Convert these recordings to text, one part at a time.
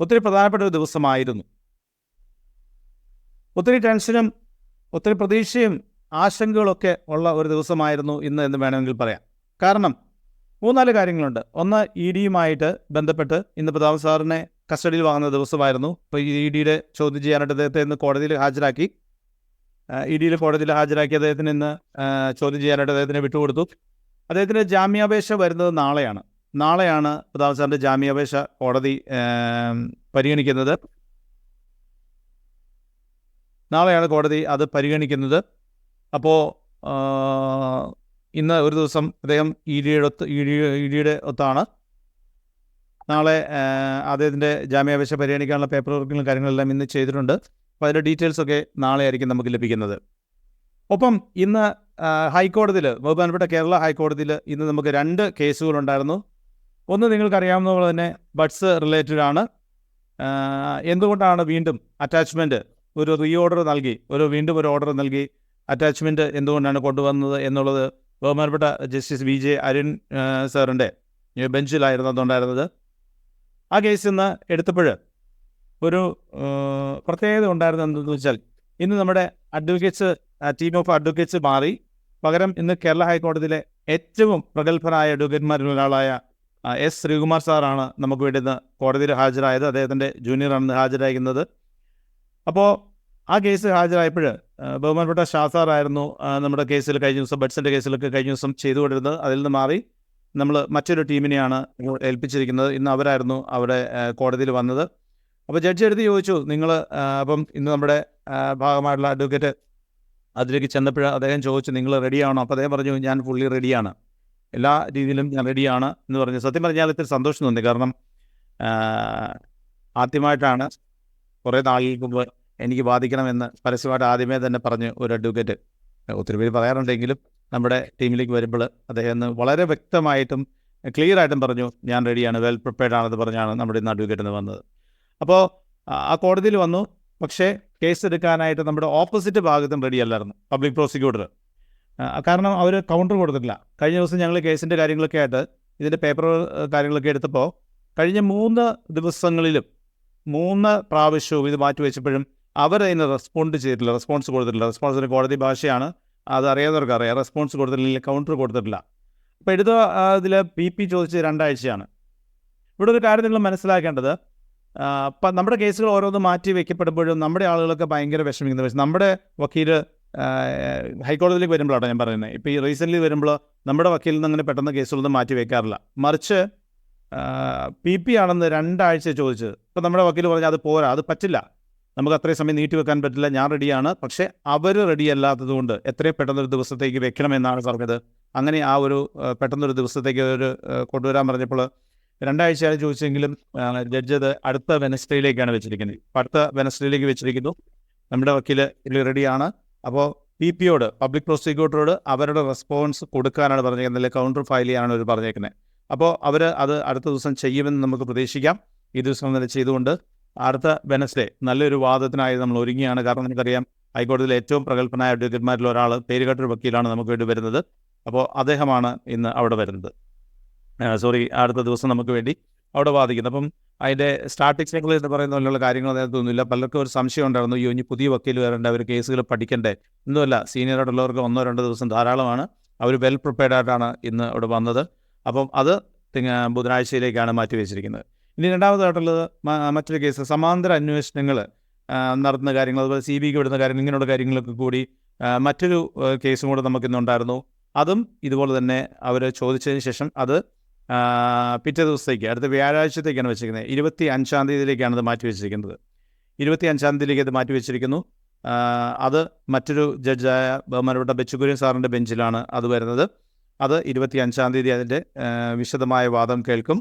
ഒത്തിരി പ്രധാനപ്പെട്ട ഒരു ദിവസമായിരുന്നു. ഒത്തിരി ടെൻഷനും ഒത്തിരി പ്രതീക്ഷയും ആശങ്കകളൊക്കെ ഉള്ള ഒരു ദിവസമായിരുന്നു ഇന്ന് എന്ന് വേണമെങ്കിൽ പറയാം. കാരണം 3-4 കാര്യങ്ങളുണ്ട്. ഒന്ന്, ED-യുമായിട്ട് ബന്ധപ്പെട്ട് ഇന്ന് പ്രതാപൻ സാറിനെ കസ്റ്റഡിയിൽ വാങ്ങുന്ന ദിവസമായിരുന്നു. ഇപ്പോൾ ED-യുടെ ചോദ്യം ചെയ്യാനായിട്ട് അദ്ദേഹത്തെ ഇന്ന് കോടതിയിൽ ഹാജരാക്കി. ED-യിൽ കോടതിയിൽ ഹാജരാക്കി അദ്ദേഹത്തിന് ഇന്ന് ചോദ്യം ചെയ്യാനായിട്ട് അദ്ദേഹത്തിനെ വിട്ടുകൊടുത്തു. അദ്ദേഹത്തിൻ്റെ ജാമ്യാപേക്ഷ വരുന്നത് നാളെയാണ് പ്രതാപൻ സാറിൻ്റെ ജാമ്യാപേക്ഷ കോടതി പരിഗണിക്കുന്നത്. നാളെയാണ് കോടതി അത് പരിഗണിക്കുന്നത്. അപ്പോൾ ഇന്ന് ഒരു ദിവസം അദ്ദേഹം ED-യുടെ ഒത്താണ്. നാളെ അദ്ദേഹത്തിൻ്റെ ജാമ്യാപേക്ഷ പരിഗണിക്കാനുള്ള പേപ്പർ വർക്കുകളും കാര്യങ്ങളെല്ലാം ഇന്ന് ചെയ്തിട്ടുണ്ട്. അപ്പോൾ അതിൻ്റെ ഡീറ്റെയിൽസൊക്കെ നാളെ ആയിരിക്കും നമുക്ക് ലഭിക്കുന്നത്. ഒപ്പം ഇന്ന് ഹൈക്കോടതിയിൽ, ബഹുമാനപ്പെട്ട കേരള ഹൈക്കോടതിയിൽ ഇന്ന് നമുക്ക് 2 കേസുകളുണ്ടായിരുന്നു. ഒന്ന് നിങ്ങൾക്കറിയാവുന്ന പോലെ തന്നെ ബഡ്സ് റിലേറ്റഡ് ആണ്. എന്തുകൊണ്ടാണ് വീണ്ടും അറ്റാച്ച്മെൻറ്റ് ഒരു റീഓർഡർ നൽകി, വീണ്ടും ഒരു ഓർഡർ നൽകി അറ്റാച്ച്മെൻറ്റ് എന്തുകൊണ്ടാണ് കൊണ്ടുവന്നത് എന്നുള്ളത് ബഹുമാനപ്പെട്ട ജസ്റ്റിസ് VJ അരുൺ സാറിൻ്റെ ബെഞ്ചിലായിരുന്നു അതുണ്ടായിരുന്നത്. ആ കേസ് ഇന്ന് എടുത്തപ്പോൾ ഒരു പ്രത്യേകത ഉണ്ടായിരുന്നത് എന്തെന്ന് വെച്ചാൽ, ഇന്ന് നമ്മുടെ ടീം ഓഫ് അഡ്വക്കേറ്റ്സ് മാറി. പകരം ഇന്ന് കേരള ഹൈക്കോടതിയിലെ ഏറ്റവും പ്രഗത്ഭനായ അഡ്വക്കേറ്റ്മാരിൽ ഒരാളായ S. ശ്രീകുമാർ സാറാണ് നമുക്ക് വേണ്ടി ഇന്ന് കോടതിയിൽ ഹാജരായത്. അദ്ദേഹത്തിൻ്റെ ജൂനിയറാണ് ഹാജരായിരിക്കുന്നത്. അപ്പോൾ ആ കേസ് ഹാജരായപ്പോൾ ബഹുമാനപ്പെട്ട ഷാ സാറായിരുന്നു നമ്മുടെ കേസിൽ കഴിഞ്ഞ ദിവസം, ബഡ്സിൻ്റെ കേസിലൊക്കെ കഴിഞ്ഞ ദിവസം ചെയ്തുകൊണ്ടിരുന്നത്. അതിൽ നിന്ന് മാറി നമ്മൾ മറ്റൊരു ടീമിനെയാണ് ഏൽപ്പിച്ചിരിക്കുന്നത്. ഇന്ന് അവരായിരുന്നു അവിടെ കോടതിയിൽ വന്നത്. അപ്പോൾ ജഡ്ജി എടുത്ത് ചോദിച്ചു, നിങ്ങൾ അപ്പം ഇന്ന് നമ്മുടെ ഭാഗമായിട്ടുള്ള അഡ്വക്കേറ്റ് അതിലേക്ക് ചെന്നപ്പോൾ അദ്ദേഹം ചോദിച്ചു, നിങ്ങൾ റെഡിയാണോ? അപ്പോൾ അദ്ദേഹം പറഞ്ഞു, ഞാൻ ഫുള്ളി റെഡിയാണ്, എല്ലാ രീതിയിലും ഞാൻ റെഡിയാണ് എന്ന് പറഞ്ഞു. സത്യം പറഞ്ഞാൽ ഇത്തിരി സന്തോഷം തോന്നി. കാരണം ആദ്യമായിട്ടാണ് കുറേ നാളുകൾക്ക് മുമ്പ് എനിക്ക് ബാധിക്കണമെന്ന് പരസ്യമായിട്ട് ആദ്യമേ തന്നെ പറഞ്ഞ് ഒരു അഡ്വക്കേറ്റ്, ഒത്തിരി പേര് പറയാറുണ്ടെങ്കിലും നമ്മുടെ ടീമിലേക്ക് വരുമ്പോൾ അദ്ദേഹം വളരെ വ്യക്തമായിട്ടും ക്ലിയറായിട്ടും പറഞ്ഞു, ഞാൻ റെഡിയാണ്, വെൽ പ്രിപ്പയർഡ് ആണെന്ന് പറഞ്ഞാണ് നമ്മുടെ ഇന്ന് അഡ്വക്കേറ്റ് എന്ന് വന്നത്. അപ്പോൾ ആ കോടതിയിൽ വന്നു. പക്ഷേ കേസ് എടുക്കാനായിട്ട് നമ്മുടെ ഓപ്പോസിറ്റ് ഭാഗത്തും റെഡി അല്ലായിരുന്നു പബ്ലിക് പ്രോസിക്യൂട്ടർ. കാരണം അവർ കൗണ്ടർ കൊടുത്തിട്ടില്ല. കഴിഞ്ഞ ദിവസം ഞങ്ങൾ കേസിൻ്റെ കാര്യങ്ങളൊക്കെ ആയിട്ട് ഇതിൻ്റെ പേപ്പർ കാര്യങ്ങളൊക്കെ എടുത്തപ്പോൾ കഴിഞ്ഞ 3 ദിവസങ്ങളിലും 3 പ്രാവശ്യവും ഇത് മാറ്റിവെച്ചപ്പോഴും അവരതിന് റെസ്പോൺസ് കൊടുത്തിട്ടില്ല. റെസ്പോൺസിന് കോടതി ഭാഷയാണ്, അത് അറിയാവുന്നവർക്ക് അറിയാം. റെസ്പോൺസ് കൊടുത്തിട്ടില്ല, കൗണ്ടർ കൊടുത്തിട്ടില്ല. അപ്പോൾ എടുത്ത ഇതിൽ PP ചോദിച്ച് 2 ആഴ്ചയാണ്. ഇവിടെ ഒരു കാര്യം നിങ്ങൾ മനസ്സിലാക്കേണ്ടത്, ഇപ്പം നമ്മുടെ കേസുകൾ ഓരോന്ന് മാറ്റി വയ്ക്കപ്പെടുമ്പോഴും നമ്മുടെ ആളുകളൊക്കെ ഭയങ്കര വിഷമിക്കുന്നത്. പക്ഷേ നമ്മുടെ വക്കീൽ ഹൈക്കോടതിയിലേക്ക് വരുമ്പോഴാണ് ഞാൻ പറയുന്നത്. ഇപ്പോൾ ഈ റീസെൻ്റ്ലി വരുമ്പോൾ നമ്മുടെ വക്കീലിൽ നിന്ന് അങ്ങനെ പെട്ടെന്ന് കേസുകളൊന്നും മാറ്റി വയ്ക്കാറില്ല. മറിച്ച് PP ആണെന്ന് 2 ആഴ്ച ചോദിച്ചത്. ഇപ്പം നമ്മുടെ വക്കീൽ പറഞ്ഞാൽ അത് പോരാ, അത് പറ്റില്ല, നമുക്ക് അത്രയും സമയം നീട്ടി വെക്കാൻ പറ്റില്ല, ഞാൻ റെഡിയാണ്. പക്ഷേ അവർ റെഡി അല്ലാത്തതുകൊണ്ട് എത്രയും പെട്ടെന്നൊരു ദിവസത്തേക്ക് വെക്കണമെന്നാണ് പറഞ്ഞത്. അങ്ങനെ ആ ഒരു പെട്ടെന്നൊരു ദിവസത്തേക്ക് ഒരു കൊണ്ടുവരാൻ പറഞ്ഞപ്പോൾ 2 ആഴ്ചയാണ് ചോദിച്ചെങ്കിലും ജഡ്ജ് അത് അടുത്ത വെനസ്ഡേയിലേക്കാണ് വെച്ചിരിക്കുന്നത്. അടുത്ത വെനസ്ഡേയിലേക്ക് വെച്ചിരിക്കുന്നു. നമ്മുടെ വക്കീൽ റെഡിയാണ്. അപ്പോൾ PP-യോട്, പബ്ലിക് പ്രോസിക്യൂട്ടറോട് അവരുടെ റെസ്പോൺസ് കൊടുക്കാനാണ് പറഞ്ഞേക്കുന്നത്, കൗണ്ടർ ഫയൽ ചെയ്യാനാണ് അവർ പറഞ്ഞേക്കുന്നത്. അപ്പോൾ അവർ അത് അടുത്ത ദിവസം ചെയ്യുമെന്ന് നമുക്ക് പ്രതീക്ഷിക്കാം. ഈ ദിവസം തന്നെ ചെയ്തുകൊണ്ട് അടുത്ത വെനസ്ഡേ നല്ലൊരു വാദത്തിനായി നമ്മൾ ഒരുങ്ങിയാണ്. കാരണം നമുക്കറിയാം ഹൈക്കോടതിയിലെ ഏറ്റവും പ്രഗത്ഭനായ അഡ്വക്കേറ്റ്മാരിൽ ഒരാൾ, പേരുകേട്ടൊരു വക്കീലാണ് നമുക്ക് വേണ്ടി വരുന്നത്. അപ്പോൾ അദ്ദേഹമാണ് ഇന്ന് അവിടെ വരുന്നത്. അടുത്ത ദിവസം നമുക്ക് വേണ്ടി അവിടെ വാദിക്കുന്നത്. അപ്പം അതിൻ്റെ സ്റ്റാർട്ടിക്സ് എന്ന് പറയുന്ന പോലെയുള്ള കാര്യങ്ങൾ അതിനകത്തൊന്നുമില്ല. പലർക്കും ഒരു സംശയം ഉണ്ടായിരുന്നു, ഇനി പുതിയ വക്കീൽ വരേണ്ട, അവർ കേസുകൾ പഠിക്കണ്ടേ? ഒന്നുമല്ല, സീനിയറായിട്ടുള്ളവർക്ക് 1-2 ദിവസം ധാരാളമാണ്. അവർ വെൽ പ്രിപ്പയർഡ് ആയിട്ടാണ് ഇന്ന് അവിടെ വന്നത്. അപ്പം അത് ബുധനാഴ്ചയിലേക്കാണ് മാറ്റി വെച്ചിരിക്കുന്നത്. ഇനി രണ്ടാമതായിട്ടുള്ളത് മറ്റൊരു കേസ്, സമാന്തര അന്വേഷണങ്ങൾ നടത്തുന്ന കാര്യങ്ങൾ, അതുപോലെ CBIക്ക് വിടുന്ന കാര്യങ്ങൾ, ഇങ്ങനെയുള്ള കാര്യങ്ങളൊക്കെ കൂടി മറ്റൊരു കേസും കൂടെ നമുക്കിന്നുണ്ടായിരുന്നു. അതും ഇതുപോലെ തന്നെ അവർ ചോദിച്ചതിന് ശേഷം അത് പിറ്റേ ദിവസത്തേക്ക്, അടുത്ത വ്യാഴാഴ്ചത്തേക്കാണ് വെച്ചിരിക്കുന്നത്. 25-ാം തീയതിയിലേക്കാണ് അത് മാറ്റി വെച്ചിരിക്കുന്നത്. 25-ാം തീയതിയിലേക്ക് അത് മാറ്റി വെച്ചിരിക്കുന്നു. അത് മറ്റൊരു ജഡ്ജായ ബഹുമാനപ്പെട്ട ബെച്ചുകുര്യൻ സാറിൻ്റെ ബെഞ്ചിലാണ് അത് വരുന്നത്. അത് 25-ാം തീയതി അതിൻ്റെ വിശദമായ വാദം കേൾക്കും.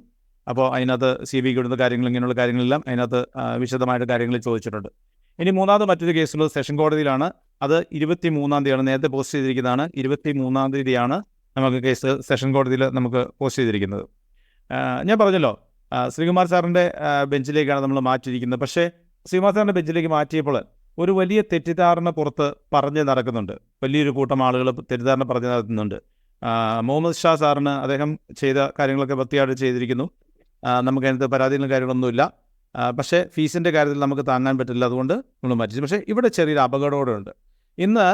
അപ്പോൾ അതിനകത്ത് CBIക്ക് വിടുന്ന കാര്യങ്ങൾ, ഇങ്ങനെയുള്ള കാര്യങ്ങളെല്ലാം അതിനകത്ത് വിശദമായിട്ട് കാര്യങ്ങൾ ചോദിച്ചിട്ടുണ്ട്. ഇനി മൂന്നാമത് മറ്റൊരു കേസുള്ളത് സെഷൻ കോടതിയിലാണ്. അത് 23-ാം തീയതിയാണ്, നേരത്തെ പോസ്റ്റ് ചെയ്തിരിക്കുന്നതാണ്. 23-ാം തീയതിയാണ് നമുക്ക് കേസ് സെഷൻ കോടതിയിൽ നമുക്ക് പോസ്റ്റ് ചെയ്തിരിക്കുന്നത്. ഞാൻ പറഞ്ഞല്ലോ, ശ്രീകുമാർ സാറിൻ്റെ ബെഞ്ചിലേക്കാണ് നമ്മൾ മാറ്റിയിരിക്കുന്നത്. പക്ഷേ ശ്രീകുമാർ സാറിൻ്റെ ബെഞ്ചിലേക്ക് മാറ്റിയപ്പോൾ ഒരു വലിയ തെറ്റിദ്ധാരണ പുറത്ത് പറഞ്ഞ് നടക്കുന്നുണ്ട്. വലിയൊരു കൂട്ടം ആളുകൾ തെറ്റിദ്ധാരണ പറഞ്ഞ് നടത്തുന്നുണ്ട്. മുഹമ്മദ് ഷാ സാറിന് അദ്ദേഹം ചെയ്ത കാര്യങ്ങളൊക്കെ വൃത്തിയായിട്ട് ചെയ്തിരിക്കുന്നു. നമുക്കതിനകത്ത് പരാതികളും കാര്യങ്ങളൊന്നുമില്ല. പക്ഷേ ഫീസിൻ്റെ കാര്യത്തിൽ നമുക്ക് താങ്ങാൻ പറ്റില്ല, അതുകൊണ്ട് നമ്മൾ മാറ്റി. പക്ഷേ ഇവിടെ ചെറിയൊരു അപകടമോടെ ഉണ്ട്. ഇന്ന്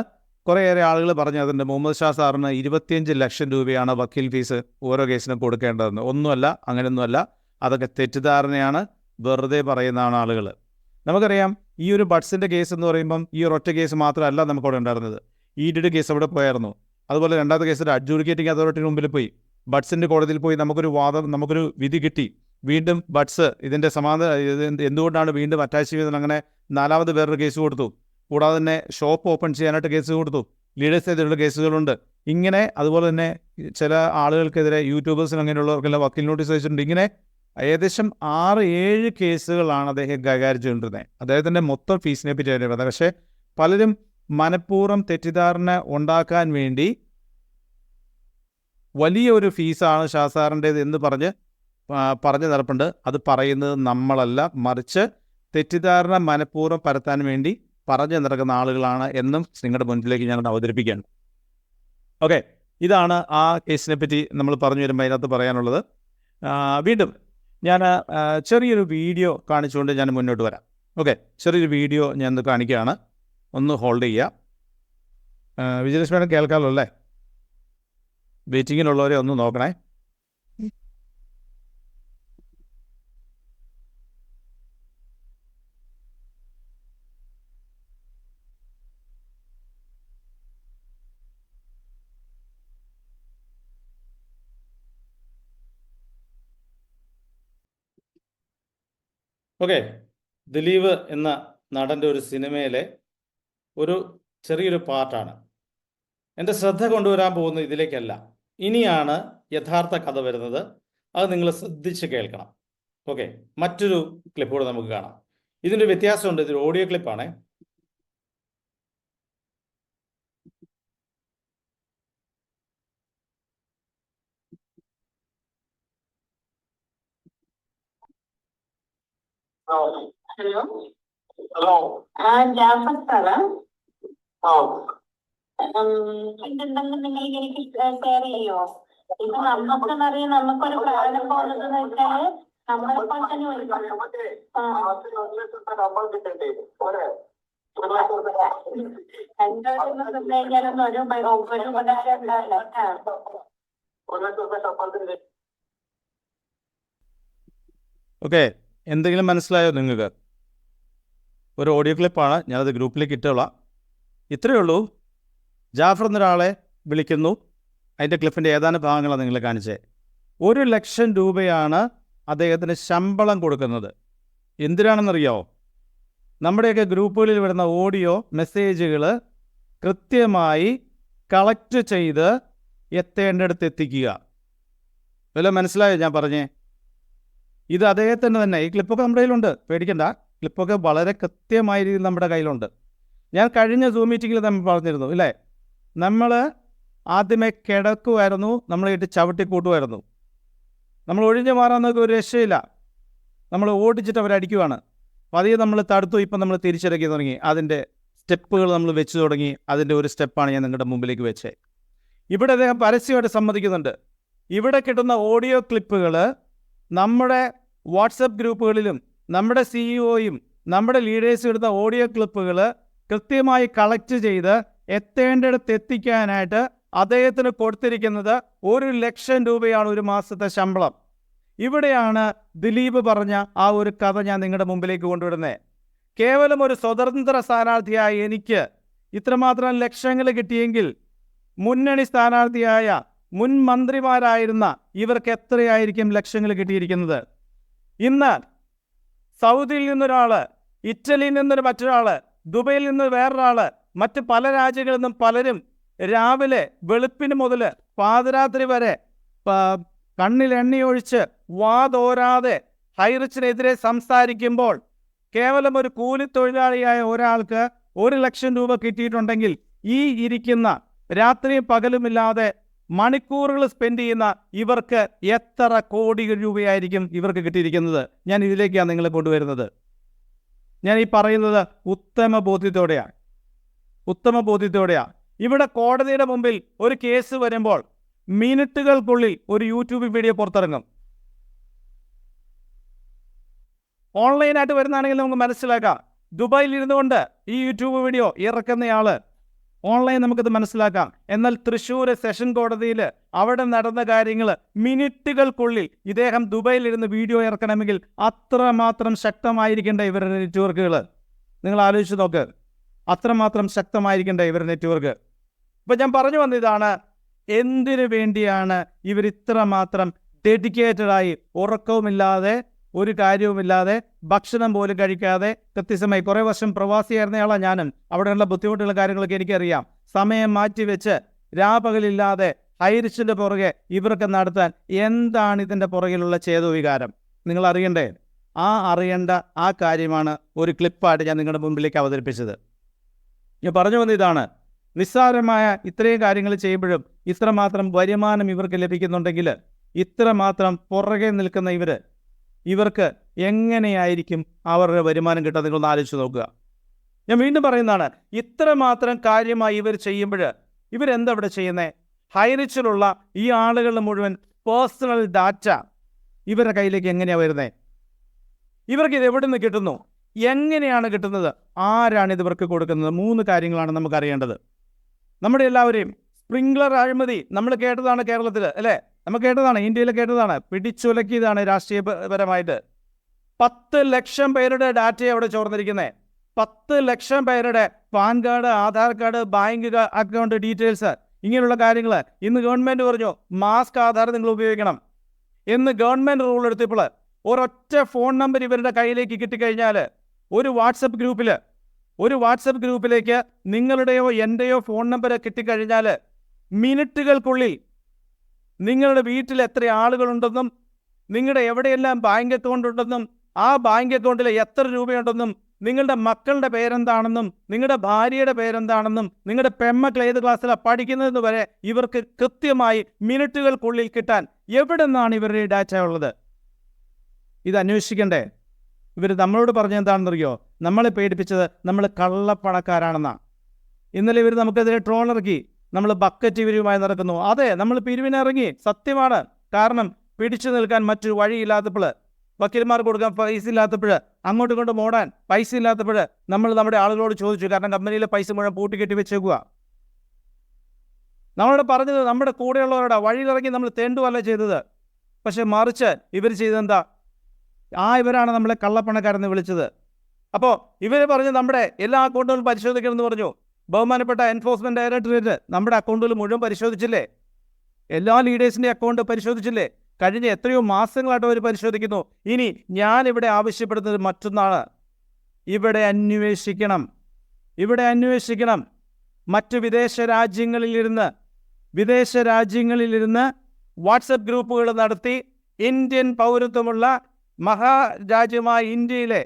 കുറേയേറെ ആളുകൾ പറഞ്ഞു അതിൻ്റെ മുഹമ്മദ് ഷാ സാറിന് 25 ലക്ഷം രൂപയാണ് വക്കീൽ ഫീസ് ഓരോ കേസിനും കൊടുക്കേണ്ടതെന്ന്. ഒന്നുമല്ല, അങ്ങനെയൊന്നുമല്ല. അതൊക്കെ തെറ്റിദ്ധാരണയാണ്, വെറുതെ പറയുന്നതാണ് ആളുകൾ. നമുക്കറിയാം ഈ ഒരു ബഡ്സിൻ്റെ കേസ് എന്ന് പറയുമ്പം ഈ ഒരൊറ്റ കേസ് മാത്രമല്ല നമുക്കവിടെ ഉണ്ടായിരുന്നത്. ഈഡിയുടെ കേസ് അവിടെ പോയായിരുന്നു. അതുപോലെ രണ്ടാമത്തെ കേസ് അഡ്ജുഡിക്കേറ്റിംഗ് അതോറിറ്റിന് മുമ്പിൽ പോയി, ബഡ്സിൻ്റെ കോടതിയിൽ പോയി നമുക്കൊരു വിധി കിട്ടി. വീണ്ടും ബഡ്സ് ഇതിൻ്റെ എന്തുകൊണ്ടാണ് വീണ്ടും അറ്റാച്ച് ചെയ്തത്, അങ്ങനെ നാലാമത് വേറൊരു കേസ് കൊടുത്തു. കൂടാതെ തന്നെ ഷോപ്പ് ഓപ്പൺ ചെയ്യാനായിട്ട് കേസ് കൊടുത്തു. ലീഡേഴ്സിനെതിരെയുള്ള കേസുകളുണ്ട്. ഇങ്ങനെ അതുപോലെ തന്നെ ചില ആളുകൾക്കെതിരെ യൂട്യൂബേഴ്സിന് അങ്ങനെയുള്ളവർക്കെല്ലാം വക്കീൽ നോട്ടീസ് അയച്ചിട്ടുണ്ട്. ഇങ്ങനെ ഏകദേശം 6-7 കേസുകളാണ് അദ്ദേഹം കൈകാര്യം ചെയ്തുകൊണ്ടിരുന്നത്. അദ്ദേഹത്തിൻ്റെ മൊത്തം ഫീസിനെ പറ്റി പറയുന്നത്. പക്ഷേ പലരും മനഃപൂർവ്വം തെറ്റിദ്ധാരണ ഉണ്ടാക്കാൻ വേണ്ടി വലിയൊരു ഫീസാണ് ഷാ സാറിൻ്റേത് എന്ന് പറഞ്ഞു നടപ്പുണ്ട്. അത് പറയുന്നത് നമ്മളല്ല, മറിച്ച് തെറ്റിദ്ധാരണ മനഃപൂർവ്വം പരത്താൻ വേണ്ടി പറഞ്ഞു നടക്കുന്ന ആളുകളാണ് എന്നും നിങ്ങളുടെ മുൻപിലേക്ക് ഞാൻ അവതരിപ്പിക്കുകയാണ്. ഓക്കെ, ഇതാണ് ആ കേസിനെ പറ്റി നമ്മൾ പറഞ്ഞു വരുമ്പോൾ അതിനകത്ത് പറയാനുള്ളത്. വീണ്ടും ഞാൻ ചെറിയൊരു വീഡിയോ കാണിച്ചുകൊണ്ട് ഞാൻ മുന്നോട്ട് വരാം. ഓക്കെ, ചെറിയൊരു വീഡിയോ ഞാൻ ഒന്ന് കാണിക്കുകയാണ്. ഒന്ന് ഹോൾഡ് ചെയ്യുക. വിജയലക്ഷ്മി മേഡം കേൾക്കാമല്ലോ അല്ലേ? വെയിറ്റിങ്ങിലുള്ളവരെ ഒന്ന് നോക്കണേ. ഓക്കെ, ദിലീപ് എന്ന നടൻ്റെ ഒരു സിനിമയിലെ ഒരു ചെറിയൊരു പാർട്ടാണ്. എൻ്റെ ശ്രദ്ധ കൊണ്ടുവരാൻ പോകുന്നത് ഇതിലേക്കല്ല. ഇനിയാണ് യഥാർത്ഥ കഥ വരുന്നത്. അത് നിങ്ങൾ ശ്രദ്ധിച്ച് കേൾക്കണം. ഓക്കെ, മറ്റൊരു ക്ലിപ്പ് കൂടെ നമുക്ക് കാണാം. ഇതിൻ്റെ വ്യത്യാസമുണ്ട്. ഇതൊരു ഓഡിയോ ക്ലിപ്പാണേ. ഹലോ ഹലോ ജാഫർ സാറാ? ഇതുണ്ടെങ്കിൽ നിങ്ങൾ എനിക്ക് ഷെയർ ചെയ്യോ? ഇപ്പൊ നമുക്കെന്നറിയാം, നമുക്കൊരു പ്രായം പോകുന്നതെന്ന് വെച്ചാല് നമ്മളിപ്പോൾ തന്നെ കഴിഞ്ഞാലൊന്നും ഒരു ഉപകാരം ഉണ്ടാവില്ല. ഓക്കെ, എന്തെങ്കിലും മനസ്സിലായോ നിങ്ങൾക്ക്? ഒരു ഓഡിയോ ക്ലിപ്പാണ്, ഞാനത് ഗ്രൂപ്പിലേക്ക് ഇട്ടോളാം. ഇത്രയേ ഉള്ളൂ. ജാഫർ എന്നൊരാളെ വിളിക്കുന്നു. അതിൻ്റെ ക്ലിപ്പിൻ്റെ ഏതാനും ഭാഗങ്ങളാണ് നിങ്ങൾ കാണിച്ചത്. 1 ലക്ഷം രൂപയാണ് അദ്ദേഹത്തിന് ശമ്പളം കൊടുക്കുന്നത്. എന്തിനാണെന്നറിയാമോ? നമ്മുടെയൊക്കെ ഗ്രൂപ്പുകളിൽ വരുന്ന ഓഡിയോ മെസ്സേജുകൾ കൃത്യമായി കളക്ട് ചെയ്ത് എത്തേണ്ടടുത്ത് എത്തിക്കുക. വല്ല മനസ്സിലായോ ഞാൻ പറഞ്ഞേ? ഇത് അദ്ദേഹത്തിന് തന്നെ. ഈ ക്ലിപ്പൊക്കെ നമ്മുടെ കയ്യിലുണ്ട്, പേടിക്കണ്ട. ക്ലിപ്പൊക്കെ വളരെ കൃത്യമായ രീതിയിൽ നമ്മുടെ കയ്യിലുണ്ട്. ഞാൻ കഴിഞ്ഞ സൂം മീറ്റിങ്ങിൽ നമ്മൾ പറഞ്ഞിരുന്നു ഇല്ലേ, നമ്മൾ ആദ്യമേ കിടക്കുമായിരുന്നു, നമ്മളായിട്ട് ചവിട്ടിക്കൂട്ടുമായിരുന്നു. നമ്മൾ ഒഴിഞ്ഞു മാറാൻ നോക്കി ഒരു രക്ഷയില്ല. നമ്മൾ ഓടിച്ചിട്ട് അവരടിക്കുവാണ്. പതിയെ നമ്മൾ തടുത്തു. ഇപ്പം നമ്മൾ തിരിച്ചിറക്കി തുടങ്ങി. അതിൻ്റെ സ്റ്റെപ്പുകൾ നമ്മൾ വെച്ച് തുടങ്ങി. അതിൻ്റെ ഒരു സ്റ്റെപ്പാണ് ഞാൻ നിങ്ങളുടെ മുമ്പിലേക്ക് വെച്ചത്. ഇവിടെ അദ്ദേഹം പരസ്യമായിട്ട് സമ്മതിക്കുന്നുണ്ട്. ഇവിടെ കിട്ടുന്ന ഓഡിയോ ക്ലിപ്പുകൾ നമ്മുടെ വാട്സപ്പ് ഗ്രൂപ്പുകളിലും നമ്മുടെ CEO-യും നമ്മുടെ ലീഡേഴ്സും എടുത്ത ഓഡിയോ ക്ലിപ്പുകൾ കൃത്യമായി കളക്ട് ചെയ്ത് എത്തേണ്ടടുത്ത് എത്തിക്കാനായിട്ട് അദ്ദേഹത്തിന് കൊടുത്തിരിക്കുന്നത് 1 ലക്ഷം രൂപയാണ് ഒരു മാസത്തെ ശമ്പളം. ഇവിടെയാണ് ദിലീപ് പറഞ്ഞ ആ ഒരു കഥ ഞാൻ നിങ്ങളുടെ മുമ്പിലേക്ക് കൊണ്ടുവരുന്നത്. കേവലം ഒരു സ്വതന്ത്ര സ്ഥാനാർത്ഥിയായ എനിക്ക് ഇത്രമാത്രം ലക്ഷങ്ങൾ കിട്ടിയെങ്കിൽ മുന്നണി സ്ഥാനാർത്ഥിയായ മുൻ മന്ത്രിമാരായിരുന്ന ഇവർക്ക് എത്രയായിരിക്കും ലക്ഷങ്ങൾ കിട്ടിയിരിക്കുന്നത്? ഇന്ന് സൗദിയിൽ നിന്നൊരാൾ, ഇറ്റലിയിൽ നിന്നൊരു മറ്റൊരാൾ, ദുബൈയിൽ നിന്ന് വേറൊരാൾ, മറ്റ് പല രാജ്യങ്ങളിൽ നിന്നും പലരും രാവിലെ വെളുപ്പിന് മുതൽ പാതിരാത്രി വരെ കണ്ണിൽ എണ്ണയൊഴിച്ച് വാതോരാതെ ഹൈറിച്ചിനെതിരെ സംസാരിക്കുമ്പോൾ കേവലം ഒരു കൂലിത്തൊഴിലാളിയായ ഒരാൾക്ക് 1 ലക്ഷം രൂപ കിട്ടിയിട്ടുണ്ടെങ്കിൽ ഈ ഇരിക്കുന്ന രാത്രിയും പകലുമില്ലാതെ മണിക്കൂറുകൾ സ്പെൻഡ് ചെയ്യുന്ന ഇവർക്ക് എത്ര കോടി രൂപയായിരിക്കും ഇവർക്ക് കിട്ടിയിരിക്കുന്നത്? ഞാൻ ഇതിലേക്കാണ് നിങ്ങളെ കൊണ്ടുവരുന്നത്. ഞാൻ ഈ പറയുന്നത് ഉത്തമ ബോധ്യത്തോടെയാണ്. ഇവിടെ കോടതിയുടെ മുമ്പിൽ ഒരു കേസ് വരുമ്പോൾ മിനിറ്റുകൾക്കുള്ളിൽ ഒരു യൂട്യൂബ് വീഡിയോ പുറത്തിറങ്ങും. ഓൺലൈനായിട്ട് വരുന്നതാണെങ്കിൽ നമുക്ക് മനസ്സിലാക്കാം. ദുബായിൽ ഇരുന്നുകൊണ്ട് ഈ യൂട്യൂബ് വീഡിയോ ഇറക്കുന്നയാള് ഓൺലൈൻ നമുക്കിത് മനസ്സിലാക്കാം. എന്നാൽ തൃശ്ശൂർ സെഷൻ കോടതിയിൽ അവിടെ നടന്ന കാര്യങ്ങൾ മിനിറ്റുകൾക്കുള്ളിൽ ഇദ്ദേഹം ദുബായിൽ ഇരുന്ന് വീഡിയോ ഇറക്കണമെങ്കിൽ അത്രമാത്രം ശക്തമായിരിക്കേണ്ട ഇവരുടെ നെറ്റ്വർക്കുകൾ. നിങ്ങൾ ആലോചിച്ച് നോക്ക്, അത്രമാത്രം ശക്തമായിരിക്കേണ്ട ഇവരുടെ നെറ്റ്വർക്ക്. ഇപ്പം ഞാൻ പറഞ്ഞു വന്നതാണ്, എന്തിനു വേണ്ടിയാണ് ഇവർ ഇത്രമാത്രം ഡെഡിക്കേറ്റഡായി ഉറക്കവുമില്ലാതെ ഒരു കാര്യവുമില്ലാതെ ഭക്ഷണം പോലും കഴിക്കാതെ കൃത്യസമയം, കുറേ വർഷം പ്രവാസിയായിരുന്നയാളാണ് ഞാനും. അവിടെയുള്ള ബുദ്ധിമുട്ടുള്ള കാര്യങ്ങളൊക്കെ എനിക്കറിയാം. സമയം മാറ്റിവെച്ച് രാപകലില്ലാതെ ഹൈറിച്ചിൻ്റെ പുറകെ ഇവർക്ക് നടത്താൻ എന്താണ് ഇതിൻ്റെ പുറകിലുള്ള ചേതോവികാരം നിങ്ങൾ അറിയണ്ടേ? അറിയേണ്ട ആ കാര്യമാണ് ഒരു ക്ലിപ്പായിട്ട് ഞാൻ നിങ്ങളുടെ മുമ്പിലേക്ക് അവതരിപ്പിച്ചത്. ഞാൻ പറഞ്ഞു വന്ന ഇതാണ്, നിസ്സാരമായ ഇത്രയും കാര്യങ്ങൾ ചെയ്യുമ്പോഴും ഇത്രമാത്രം വരുമാനം ഇവർക്ക് ലഭിക്കുന്നുണ്ടെങ്കിൽ ഇത്രമാത്രം പുറകെ നിൽക്കുന്ന ഇവർക്ക് എങ്ങനെയായിരിക്കും അവരുടെ വരുമാനം കിട്ടുക? നിങ്ങളൊന്ന് ആലോചിച്ച് നോക്കുക. ഞാൻ വീണ്ടും പറയുന്നതാണ്, ഇത്രമാത്രം കാര്യമായി ഇവർ ചെയ്യുമ്പോൾ ഇവരെന്താ ഇവിടെ ചെയ്യുന്നത്? ഹൈറിച്ചിലുള്ള ഈ ആളുകളുടെ മുഴുവൻ പേഴ്സണൽ ഡാറ്റ ഇവരുടെ കയ്യിലേക്ക് എങ്ങനെയാണ് വരുന്നത്? ഇവർക്ക് ഇത് എവിടെ നിന്ന് കിട്ടുന്നു? എങ്ങനെയാണ് കിട്ടുന്നത്? ആരാണ് ഇവർക്ക് കൊടുക്കുന്നത്? 3 കാര്യങ്ങളാണ് നമുക്കറിയേണ്ടത്. നമ്മുടെ എല്ലാവരെയും സ്പ്രിംഗ്ലർ അഴിമതി നമ്മൾ കേട്ടതാണ് കേരളത്തിൽ, അല്ലേ? നമ്മൾ കേട്ടതാണ്, ഇന്ത്യയിൽ കേട്ടതാണ്, പിടിച്ചുലക്കിയതാണ് രാഷ്ട്രീയപരമായിട്ട്. 10 ലക്ഷം പേരുടെ ഡാറ്റയെ അവിടെ ചോർന്നിരിക്കുന്നത്. 10 ലക്ഷം പേരുടെ pan card, Aadhaar card, bank account details, ഇങ്ങനെയുള്ള കാര്യങ്ങൾ. ഇന്ന് ഗവൺമെൻറ് പറഞ്ഞു മാസ്ക് ആധാർ നിങ്ങൾ ഉപയോഗിക്കണം എന്ന് ഗവൺമെൻറ് റൂൾ എടുത്തപ്പോൾ ഒരൊറ്റ ഫോൺ നമ്പർ ഇവരുടെ കയ്യിലേക്ക് കിട്ടിക്കഴിഞ്ഞാൽ ഒരു വാട്സപ്പ് ഗ്രൂപ്പിലേക്ക് നിങ്ങളുടെയോ എൻ്റെയോ ഫോൺ നമ്പർ കിട്ടിക്കഴിഞ്ഞാൽ മിനിറ്റുകൾക്കുള്ളിൽ നിങ്ങളുടെ വീട്ടിൽ എത്ര ആളുകളുണ്ടെന്നും നിങ്ങളുടെ എവിടെയെല്ലാം ബാങ്ക് അക്കൗണ്ട് ഉണ്ടെന്നും ആ ബാങ്ക് അക്കൗണ്ടിൽ എത്ര രൂപയുണ്ടെന്നും നിങ്ങളുടെ മക്കളുടെ പേരെന്താണെന്നും നിങ്ങളുടെ ഭാര്യയുടെ പേരെന്താണെന്നും നിങ്ങളുടെ പെമ്മക്കൾ ഏത് ക്ലാസ്സിലാണ് പഠിക്കുന്നതെന്ന് വരെ ഇവർക്ക് കൃത്യമായി മിനിറ്റുകൾക്കുള്ളിൽ കിട്ടാൻ എവിടെ നിന്നാണ് ഇവരുടെ ഡാറ്റ ഉള്ളത്? ഇത് അന്വേഷിക്കണ്ടേ? ഇവർ നമ്മളോട് പറഞ്ഞ എന്താണെന്നറിയോ? നമ്മളെ പേടിപ്പിച്ചത് നമ്മൾ കള്ളപ്പണക്കാരാണെന്നാണ്. ഇന്നലെ ഇവർ നമുക്കെതിരെ ട്രോൾ ഇറക്കി, നമ്മൾ ബക്കറ്റ് ഇവരുമായി നടക്കുന്നു. അതെ, നമ്മൾ പിരിവിനിറങ്ങി, സത്യമാണ്. കാരണം പിടിച്ചു നിൽക്കാൻ മറ്റൊരു വഴിയില്ലാത്തപ്പോൾ, വക്കീൽമാർ കൊടുക്കാൻ പൈസ ഇല്ലാത്തപ്പോൾ, അങ്ങോട്ടും ഇങ്ങോട്ടും ഓടാൻ പൈസ ഇല്ലാത്തപ്പോൾ നമ്മൾ നമ്മുടെ ആളുകളോട് ചോദിച്ചു. കാരണം കമ്പനിയിലെ പൈസ മുഴുവൻ പൂട്ടിക്കെട്ടി വെച്ചേക്കുക. നമ്മളോട് പറഞ്ഞത് നമ്മുടെ കൂടെയുള്ളവരുടെ വഴിയിലിറങ്ങി നമ്മൾ തേണ്ടുവല്ല ചെയ്തത്. പക്ഷെ മറിച്ച് ഇവർ ചെയ്തെന്താ? ഇവരാണ് നമ്മളെ കള്ളപ്പണക്കാരെന്ന് വിളിച്ചത്. അപ്പോൾ ഇവർ പറഞ്ഞ് നമ്മുടെ എല്ലാ അക്കൗണ്ടുകളും പരിശോധിക്കണമെന്ന് പറഞ്ഞു. ബഹുമാനപ്പെട്ട എൻഫോഴ്സ്മെൻറ്റ് ഡയറക്ടറേറ്റ് നമ്മുടെ അക്കൗണ്ടുകൾ മുഴുവൻ പരിശോധിച്ചില്ലേ? എല്ലാ ലീഡേഴ്സിൻ്റെ അക്കൗണ്ട് പരിശോധിച്ചില്ലേ? കഴിഞ്ഞ എത്രയോ മാസങ്ങളായിട്ട് അവർ പരിശോധിക്കുന്നു. ഇനി ഞാനിവിടെ ആവശ്യപ്പെടുന്നത് മറ്റൊന്നാണ്. ഇവിടെ അന്വേഷിക്കണം. മറ്റു വിദേശ രാജ്യങ്ങളിലിരുന്ന് വാട്സപ്പ് ഗ്രൂപ്പുകൾ നടത്തി ഇന്ത്യൻ പൗരത്വമുള്ള മഹാരാജ്യമായ ഇന്ത്യയിലെ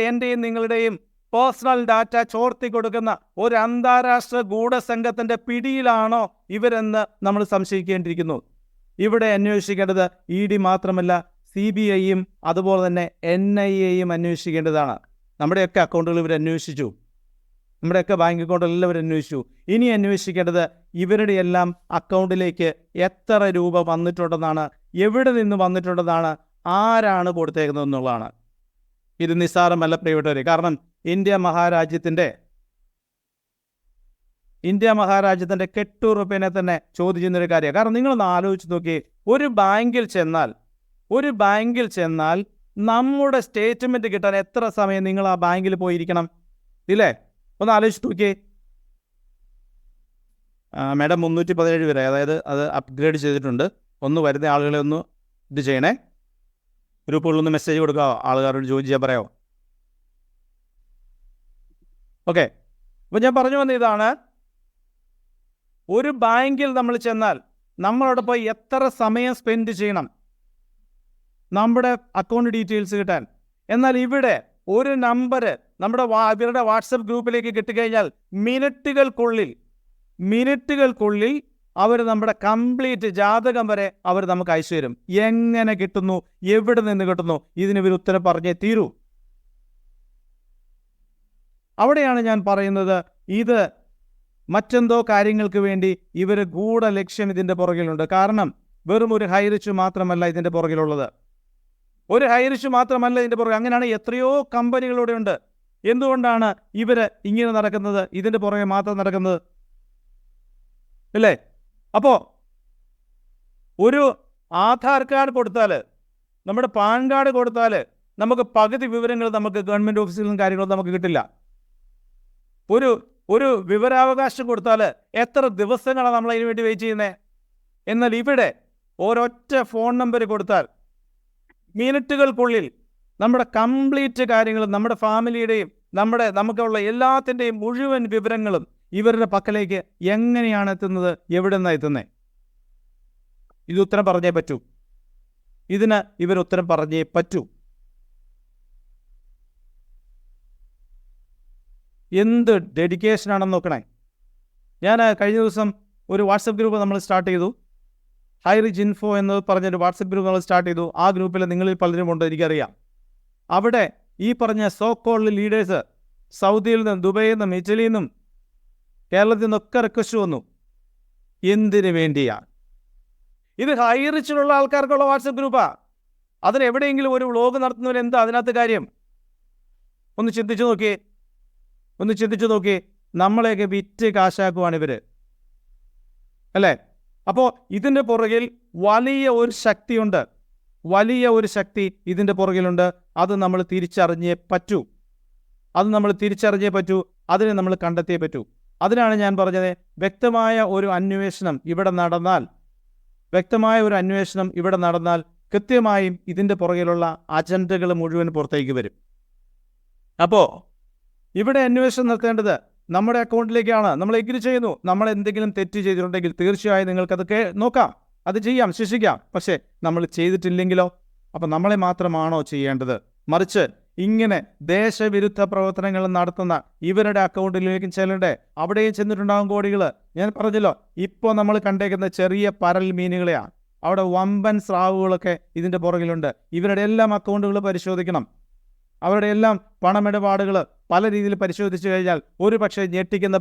എൻ്റെയും നിങ്ങളുടെയും പേഴ്സണൽ ഡാറ്റ ചോർത്തി കൊടുക്കുന്ന ഒരു അന്താരാഷ്ട്ര ഗൂഢസംഘത്തിൻ്റെ പിടിയിലാണോ ഇവരെന്ന് നമ്മൾ സംശയിക്കേണ്ടിയിരിക്കുന്നു. ഇവിടെ അന്വേഷിക്കേണ്ടത് ED മാത്രമല്ല, CBIയും അതുപോലെ തന്നെ NIAയും അന്വേഷിക്കേണ്ടതാണ്. നമ്മുടെയൊക്കെ അക്കൗണ്ടുകൾ ഇവർ അന്വേഷിച്ചു, നമ്മുടെയൊക്കെ ബാങ്ക് അക്കൗണ്ടുകൾ ഇവർ അന്വേഷിച്ചു. ഇനി അന്വേഷിക്കേണ്ടത് ഇവരുടെ എല്ലാം അക്കൗണ്ടിലേക്ക് എത്ര രൂപ വന്നിട്ടുണ്ടെന്നാണ്, എവിടെ നിന്ന് വന്നിട്ടുണ്ടെന്നാണ്, ആരാണ് കൊടുത്തേക്കുന്നതെന്നുള്ളതാണ്. ഇത് നിസ്സാരമല്ല പ്രിയപ്പെട്ടവരെ. കാരണം ഇന്ത്യ മഹാരാജ്യത്തിൻ്റെ കെട്ടുറപ്പിനെ തന്നെ ചോദ്യം ചെയ്യുന്നൊരു കാര്യമാണ്. കാരണം നിങ്ങളൊന്ന് ആലോചിച്ച് നോക്കി, ഒരു ബാങ്കിൽ ചെന്നാൽ നമ്മുടെ സ്റ്റേറ്റ്മെൻറ്റ് കിട്ടാൻ എത്ര സമയം നിങ്ങൾ ആ ബാങ്കിൽ പോയിരിക്കണം? ഇല്ലേ? ഒന്ന് ആലോചിച്ച് നോക്കിയേ. മാഡം 317 വരെ, അതായത് അത് അപ്ഗ്രേഡ് ചെയ്തിട്ടുണ്ട്. ഒന്ന് വരുന്ന ആളുകളെ ഒന്ന് ഇത് ചെയ്യണേ. ഗ്രൂപ്പുകളിലൊന്ന് മെസ്സേജ് കൊടുക്കുക, ആളുകാരോട് ജോയിൻ ചെയ്യാൻ പറയാമോ? ഓക്കെ. അപ്പോൾ ഞാൻ പറഞ്ഞു വന്ന ഇതാണ്, ഒരു ബാങ്കിൽ നമ്മൾ ചെന്നാൽ നമ്മളവിടെ പോയി എത്ര സമയം സ്പെൻഡ് ചെയ്യണം നമ്മുടെ അക്കൗണ്ട് ഡീറ്റെയിൽസ് കിട്ടാൻ. എന്നാൽ ഇവിടെ ഒരു നമ്പർ ഇവരുടെ വാട്സപ്പ് ഗ്രൂപ്പിലേക്ക് കിട്ടിക്കഴിഞ്ഞാൽ മിനിറ്റുകൾക്കുള്ളിൽ അവർ നമ്മുടെ കംപ്ലീറ്റ് ജാതകം വരെ അവർ നമുക്ക് അയച്ചു തരും. എങ്ങനെ കിട്ടുന്നു? എവിടെ നിന്ന് കിട്ടുന്നു? ഇതിന് ഇവർ ഉത്തരം പറഞ്ഞേ തീരൂ. അവിടെയാണ് ഞാൻ പറയുന്നത്, ഇത് മറ്റെന്തോ കാര്യങ്ങൾക്ക് വേണ്ടി ഇവർ ഗൂഢലക്ഷ്യം ഇതിൻ്റെ പുറകിലുണ്ട്. കാരണം വെറും ഒരു ഹൈറിച്ച് മാത്രമല്ല ഇതിൻ്റെ പുറകിലുള്ളത്. ഒരു ഹൈറിഷ് മാത്രമല്ല ഇതിൻ്റെ പുറകെ, അങ്ങനെയാണ് എത്രയോ കമ്പനികളിവിടെ ഉണ്ട്. എന്തുകൊണ്ടാണ് ഇവര് ഇങ്ങനെ നടക്കുന്നത്, ഇതിൻ്റെ പുറകെ മാത്രം നടക്കുന്നത്? അല്ലേ? അപ്പോൾ ഒരു ആധാർ കാർഡ് കൊടുത്താൽ, നമ്മുടെ പാൻ കാർഡ് കൊടുത്താൽ നമുക്ക് പകുതി വിവരങ്ങൾ നമുക്ക് ഗവൺമെൻറ് ഓഫീസിൽ നിന്നും കാര്യങ്ങളൊന്നും നമുക്ക് കിട്ടില്ല. ഒരു വിവരാവകാശം കൊടുത്താൽ എത്ര ദിവസങ്ങളാണ് നമ്മൾ അതിന് വേണ്ടി വെയിറ്റ് ചെയ്യുന്നത്? എന്നാൽ ഇവിടെ ഒരൊറ്റ ഫോൺ നമ്പർ കൊടുത്താൽ മിനിറ്റുകൾക്കുള്ളിൽ നമ്മുടെ കംപ്ലീറ്റ് കാര്യങ്ങളും, നമ്മുടെ ഫാമിലിയുടെയും നമുക്കുള്ള എല്ലാത്തിൻ്റെയും മുഴുവൻ വിവരങ്ങളും ഇവരുടെ പക്കലേക്ക് എങ്ങനെയാണ് എത്തുന്നത്, എവിടെ നിന്നാണ് എത്തുന്നത്? ഇത് ഉത്തരം പറഞ്ഞേ പറ്റൂ. ഇതിന് ഇവർ ഉത്തരം പറഞ്ഞേ പറ്റൂ. എന്ത് ഡെഡിക്കേഷനാണെന്ന് നോക്കണേ. ഞാൻ കഴിഞ്ഞ ദിവസം ഒരു വാട്സപ്പ് ഗ്രൂപ്പ് നമ്മൾ സ്റ്റാർട്ട് ചെയ്തു. ഹൈറിച്ച് ഇൻഫോ എന്ന് പറഞ്ഞൊരു വാട്സപ്പ് ഗ്രൂപ്പ് നമ്മൾ സ്റ്റാർട്ട് ചെയ്തു. ആ ഗ്രൂപ്പിൽ നിങ്ങളിൽ പലരും ഉണ്ട്, എനിക്കറിയാം. അവിടെ ഈ പറഞ്ഞ സോ കോൾഡ് ലീഡേഴ്സ് സൗദിയിൽ നിന്നും, ദുബൈയിൽ നിന്നും, ഇറ്റലിയിൽ നിന്നും, കേരളത്തിൽ നിന്നൊക്കെ റിക്വസ്റ്റ് വന്നു. എന്തിനു വേണ്ടിയാണ് ഇത്? ഹൈറിച്ചിലുള്ള ആൾക്കാർക്കുള്ള വാട്സപ്പ് ഗ്രൂപ്പാണ്. അതിന് എവിടെയെങ്കിലും ഒരു വ്ളോഗ് നടത്തുന്നവർ എന്താ അതിനകത്ത് കാര്യം? ഒന്ന് ചിന്തിച്ചു നോക്കി. നമ്മളെയൊക്കെ വിറ്റ് കാശാക്കുവാണ് ഇവർ, അല്ലേ? അപ്പോൾ ഇതിൻ്റെ പുറകിൽ വലിയ ഒരു ശക്തിയുണ്ട്, വലിയ ഒരു ശക്തി ഇതിൻ്റെ പുറകിലുണ്ട്. അത് നമ്മൾ തിരിച്ചറിഞ്ഞേ പറ്റൂ. അതിനെ നമ്മൾ കണ്ടെത്തിയേ പറ്റൂ. അതിനാണ് ഞാൻ പറഞ്ഞത്, വ്യക്തമായ ഒരു അന്വേഷണം ഇവിടെ നടന്നാൽ കൃത്യമായും ഇതിൻ്റെ പുറകിലുള്ള അജണ്ടകൾ മുഴുവൻ പുറത്തേക്ക് വരും. അപ്പോൾ ഇവിടെ അന്വേഷണം നടത്തേണ്ടത് നമ്മുടെ അക്കൗണ്ടിലേക്കാണ്. നമ്മൾ എഗ്രി ചെയ്യുന്നു, നമ്മൾ എന്തെങ്കിലും തെറ്റ് ചെയ്തിട്ടുണ്ടെങ്കിൽ തീർച്ചയായും നിങ്ങൾക്കതൊക്കെ നോക്കാം, അത് ചെയ്യാം, ശിക്ഷിക്കാം. പക്ഷേ നമ്മൾ ചെയ്തിട്ടില്ലെങ്കിലോ? അപ്പം നമ്മളെ മാത്രമാണോ ചെയ്യേണ്ടത്? മറിച്ച് ഇങ്ങനെ ദേശവിരുദ്ധ പ്രവർത്തനങ്ങൾ നടത്തുന്ന ഇവരുടെ അക്കൗണ്ടിലേക്ക് ചെല്ലണ്ടേ? അവിടെയും ചെന്നിട്ടുണ്ടാകും കോടികൾ. ഞാൻ പറഞ്ഞല്ലോ, ഇപ്പോൾ നമ്മൾ കണ്ടേക്കുന്ന ചെറിയ പരൽ മീനുകളെയാണ്. അവിടെ വമ്പൻ സ്രാവുകളൊക്കെ ഇതിൻ്റെ പുറകിലുണ്ട്. ഇവരുടെ എല്ലാം അക്കൗണ്ടുകൾ പരിശോധിക്കണം. അവരുടെ എല്ലാം പണമിടപാടുകൾ പല രീതിയിൽ പരിശോധിച്ചു കഴിഞ്ഞാൽ ഒരു പക്ഷേ ഞെട്ടിക്കുന്ന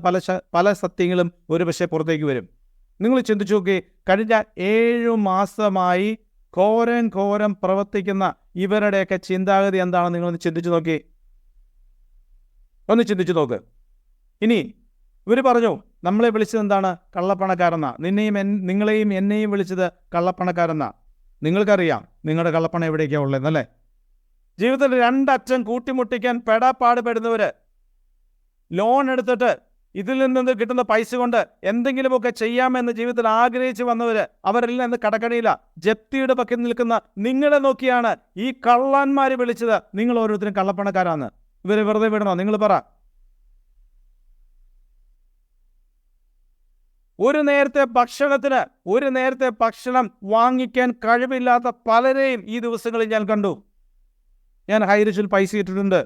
പല സത്യങ്ങളും ഒരു പക്ഷേ പുറത്തേക്ക് വരും. നിങ്ങൾ ചിന്തിച്ചു നോക്കി, കഴിഞ്ഞ 7 മാസമായി ഘോരം പ്രവർത്തിക്കുന്ന ഇവരുടെയൊക്കെ ചിന്താഗതി എന്താണെന്ന് നിങ്ങളൊന്ന് ചിന്തിച്ചു നോക്ക്. ഇനി ഇവർ പറഞ്ഞു, നമ്മളെ വിളിച്ചത് എന്താണ്? കള്ളപ്പണക്കാരെന്നാ. നിങ്ങളെയും എന്നെയും വിളിച്ചത് കള്ളപ്പണക്കാരെന്നാ. നിങ്ങൾക്കറിയാം നിങ്ങളുടെ കള്ളപ്പണം എവിടേക്കാണ് ഉള്ളതെന്നല്ലേ? ജീവിതത്തിൽ രണ്ടറ്റം കൂട്ടിമുട്ടിക്കാൻ പെടാപ്പാടുപെടുന്നവർ, ലോൺ എടുത്തിട്ട് ഇതിൽ നിന്ന് കിട്ടുന്ന പൈസ കൊണ്ട് എന്തെങ്കിലുമൊക്കെ ചെയ്യാമെന്ന് ജീവിതത്തിൽ ആഗ്രഹിച്ച് വന്നവർ, അവരെല്ലാം ഇന്ന് കടക്കണിയില്ല. ജപ്തിയുടെ പക്കൽ നിൽക്കുന്ന നിങ്ങളെ നോക്കിയാണ് ഈ കള്ളന്മാർ വിളിച്ചത് നിങ്ങൾ ഓരോരുത്തരും കള്ളപ്പണക്കാരാണ്. ഇവരെ വെറുതെ വിടണോ? നിങ്ങൾ പറ. ഒരു നേരത്തെ ഭക്ഷണം വാങ്ങിക്കാൻ കഴിവില്ലാത്ത പലരെയും ഈ ദിവസങ്ങളിൽ ഞാൻ കണ്ടു. ഞാൻ ഹൈറിച്ചിൽ പൈസ ഇട്ടിട്ടുണ്ട്.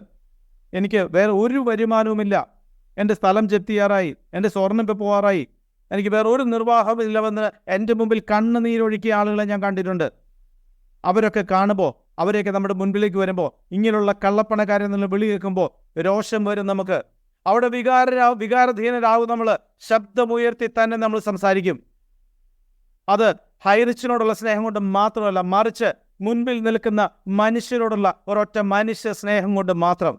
എനിക്ക് വേറെ ഒരു വരുമാനവുമില്ല. എൻ്റെ സ്ഥലം ജപ്തിയാറായി, എൻ്റെ സ്വർണ്ണം ഇപ്പോൾ പോകാറായി, എനിക്ക് വേറെ ഒരു നിർവാഹമില്ലെന്ന് എൻ്റെ മുമ്പിൽ കണ്ണുനീരൊഴുക്കിയ ആളുകളെ ഞാൻ കണ്ടിട്ടുണ്ട്. അവരൊക്കെ കാണുമ്പോൾ, അവരെയൊക്കെ നമ്മുടെ മുൻപിലേക്ക് വരുമ്പോൾ, ഇങ്ങനെയുള്ള കള്ളപ്പണക്കാരെ നിന്ന് വിളി കേൾക്കുമ്പോൾ രോഷം വരും നമുക്ക്. അവിടെ വികാരധീനരാകും നമ്മൾ. ശബ്ദമുയർത്തി തന്നെ നമ്മൾ സംസാരിക്കും. അത് ഹൈറിച്ചിനോടുള്ള സ്നേഹം കൊണ്ട് മാത്രമല്ല, മറിച്ച് മുൻപിൽ നിൽക്കുന്ന മനുഷ്യരോടുള്ള ഒരൊറ്റ മനുഷ്യ സ്നേഹം കൊണ്ട് മാത്രം.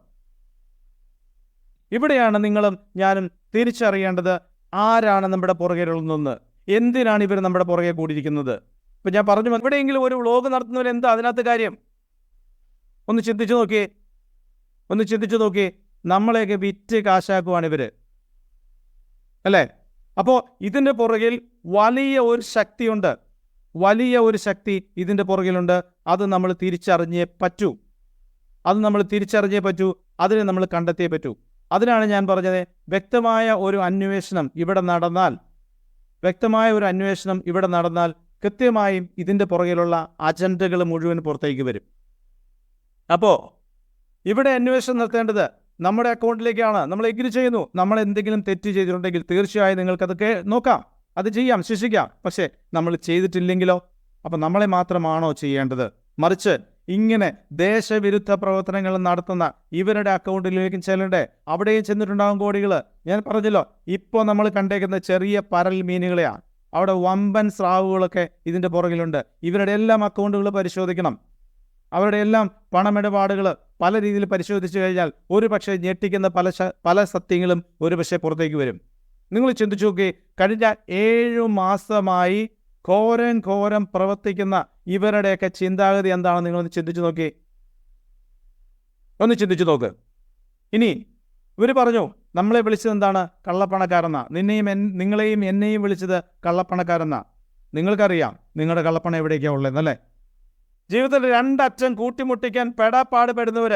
ഇവിടെയാണ് നിങ്ങളും ഞാനും തിരിച്ചറിയേണ്ടത്, ആരാണ് നമ്മുടെ പുറകെയുള്ളതെന്ന്, എന്തിനാണ് ഇവർ നമ്മുടെ പുറകെ കൂടിയിരിക്കുന്നത്. ഇപ്പം ഞാൻ പറഞ്ഞു, എവിടെയെങ്കിലും ഒരു വ്ളോഗ് നടത്തുന്നവർ എന്താ അതിനകത്ത് കാര്യം? ഒന്ന് ചിന്തിച്ചു നോക്കി. നമ്മളെയൊക്കെ വിറ്റ് കാശാക്കുവാണ് ഇവർ, അല്ലേ? അപ്പോൾ ഇതിൻ്റെ പുറകിൽ വലിയ ഒരു ശക്തി ഇതിൻ്റെ പുറകിലുണ്ട്. അത് നമ്മൾ തിരിച്ചറിഞ്ഞേ പറ്റൂ. അതിനെ നമ്മൾ കണ്ടെത്തിയേ പറ്റൂ. അതിനാണ് ഞാൻ പറഞ്ഞത്, വ്യക്തമായ ഒരു അന്വേഷണം ഇവിടെ നടന്നാൽ കൃത്യമായും ഇതിൻ്റെ പുറകിലുള്ള അജണ്ടകൾ മുഴുവൻ പുറത്തേക്ക് വരും. അപ്പോൾ ഇവിടെ അന്വേഷണം നടത്തേണ്ടത് നമ്മുടെ അക്കൗണ്ടിലേക്കാണ്. നമ്മൾ എഗ്രി ചെയ്യുന്നു, നമ്മൾ എന്തെങ്കിലും തെറ്റ് ചെയ്തിട്ടുണ്ടെങ്കിൽ തീർച്ചയായും നിങ്ങൾക്കതൊക്കെ നോക്കാം, അത് ചെയ്യാം, ശിക്ഷിക്കാം. പക്ഷേ നമ്മൾ ചെയ്തിട്ടില്ലെങ്കിലോ? അപ്പം നമ്മളെ മാത്രമാണോ ചെയ്യേണ്ടത്? മറിച്ച് ഇങ്ങനെ ദേശവിരുദ്ധ പ്രവർത്തനങ്ങൾ നടത്തുന്ന ഇവരുടെ അക്കൗണ്ടിലേക്ക് ചെല്ലണ്ടേ? അവിടെയും ചെന്നിട്ടുണ്ടാകും കോടികൾ. ഞാൻ പറഞ്ഞല്ലോ, ഇപ്പോൾ നമ്മൾ കണ്ടേക്കുന്ന ചെറിയ പരൽ മീനുകളെയാണ്. അവിടെ വമ്പൻ സ്രാവുകളൊക്കെ ഇതിൻ്റെ പുറകിലുണ്ട്. ഇവരുടെ എല്ലാം അക്കൗണ്ടുകൾ പരിശോധിക്കണം. അവരുടെ എല്ലാം പണമിടപാടുകൾ പല രീതിയിൽ പരിശോധിച്ചു കഴിഞ്ഞാൽ ഒരു പക്ഷേ ഞെട്ടിക്കുന്ന പല സത്യങ്ങളും ഒരു പക്ഷേ പുറത്തേക്ക് വരും. നിങ്ങൾ ചിന്തിച്ചു നോക്കി, കഴിഞ്ഞ 7 മാസമായി ഘോരം പ്രവർത്തിക്കുന്ന ഇവരുടെയൊക്കെ ചിന്താഗതി എന്താണെന്ന് നിങ്ങളൊന്ന് ചിന്തിച്ചു നോക്കി. ഒന്ന് ചിന്തിച്ചു നോക്ക്. ഇനി ഇവർ പറഞ്ഞു, നമ്മളെ വിളിച്ചത് എന്താണ്? കള്ളപ്പണക്കാരെന്നാ. നിങ്ങളെയും എന്നെയും വിളിച്ചത് കള്ളപ്പണക്കാരെന്നാ. നിങ്ങൾക്കറിയാം നിങ്ങളുടെ കള്ളപ്പണം എവിടേക്കാണ് ഉള്ളതെന്നല്ലേ? ജീവിതത്തിൽ 2 അറ്റം കൂട്ടിമുട്ടിക്കാൻ പെടാപ്പാടുപെടുന്നവർ,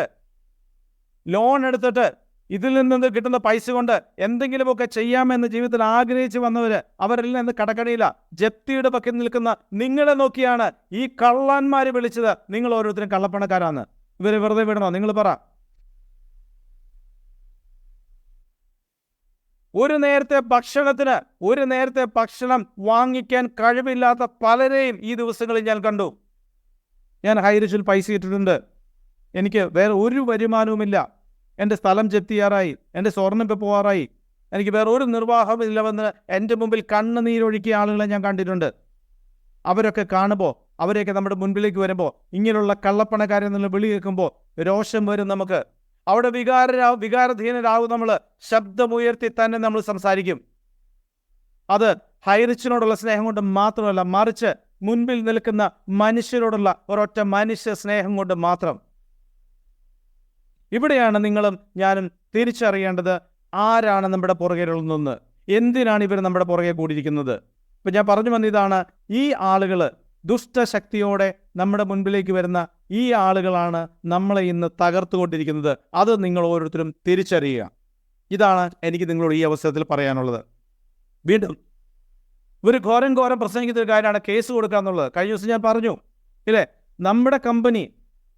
ലോൺ എടുത്തിട്ട് ഇതിൽ നിന്ന് കിട്ടുന്ന പൈസ കൊണ്ട് എന്തെങ്കിലുമൊക്കെ ചെയ്യാമെന്ന് ജീവിതത്തിൽ ആഗ്രഹിച്ച് വന്നവർ, അവരെല്ലാം ഇന്ന് കടക്കണിയില്ല. ജപ്തിയുടെ പക്കൽ നിൽക്കുന്ന നിങ്ങളെ നോക്കിയാണ് ഈ കള്ളന്മാർ വിളിച്ചത് നിങ്ങൾ ഓരോരുത്തരും കള്ളപ്പണക്കാരാന്ന്. ഇവരെ വെറുതെ വിടണോ? നിങ്ങൾ പറ. ഒരു നേരത്തെ ഭക്ഷണം വാങ്ങിക്കാൻ കഴിവില്ലാത്ത പലരെയും ഈ ദിവസങ്ങളിൽ ഞാൻ കണ്ടു. ഞാൻ ഹൈറിച്ചിൽ പൈസ ഇട്ടിട്ടുണ്ട്, എനിക്ക് വേറെ ഒരു വരുമാനവുമില്ല, എൻ്റെ സ്ഥലം ജപ്തിയാറായി, എൻ്റെ സ്വർണ്ണം ഇപ്പോൾ പോകാറായി, എനിക്ക് വേറെ ഒരു നിർവാഹമില്ലെന്ന് എൻ്റെ മുമ്പിൽ കണ്ണുനീരൊഴുക്കിയ ആളുകളെ ഞാൻ കണ്ടിട്ടുണ്ട്. അവരൊക്കെ കാണുമ്പോൾ, അവരെയൊക്കെ നമ്മുടെ മുൻപിലേക്ക് വരുമ്പോൾ, ഇങ്ങനെയുള്ള കള്ളപ്പണക്കാരെന്നുള്ള വിളി കേൾക്കുമ്പോൾ രോഷം വരും നമുക്ക്. അവിടെ വികാരധീനരാകും നമ്മൾ. ശബ്ദമുയർത്തി തന്നെ നമ്മൾ സംസാരിക്കും. അത് ഹൈറിച്ചിനോടുള്ള സ്നേഹം കൊണ്ട് മാത്രമല്ല, മറിച്ച് മുൻപിൽ നിൽക്കുന്ന മനുഷ്യരോടുള്ള ഒരൊറ്റ മനുഷ്യ സ്നേഹം കൊണ്ട് മാത്രം. ഇവിടെയാണ് നിങ്ങളും ഞാനും തിരിച്ചറിയേണ്ടത് ആരാണ് നമ്മുടെ പുറകെയുള്ളതെന്ന്, എന്തിനാണ് ഇവർ നമ്മുടെ പുറകെ കൂടിയിരിക്കുന്നത്. ഇപ്പം ഞാൻ പറഞ്ഞു വന്നതാണ്, ഈ ആളുകൾ ദുഷ്ടശക്തിയോടെ നമ്മുടെ മുൻപിലേക്ക് വരുന്ന ഈ ആളുകളാണ് നമ്മളെ ഇന്ന് തകർത്തുകൊണ്ടിരിക്കുന്നത്. അത് നിങ്ങൾ ഓരോരുത്തരും തിരിച്ചറിയുക. ഇതാണ് എനിക്ക് നിങ്ങളോട് ഈ അവസരത്തിൽ പറയാനുള്ളത്. വീണ്ടും ഇവർ ഘോരം പ്രസംഗിക്കുന്ന ഒരു കാര്യമാണ് കേസ് കൊടുക്കുക എന്നുള്ളത്. കഴിഞ്ഞ ദിവസം ഞാൻ പറഞ്ഞു ഇല്ലേ, നമ്മുടെ കമ്പനി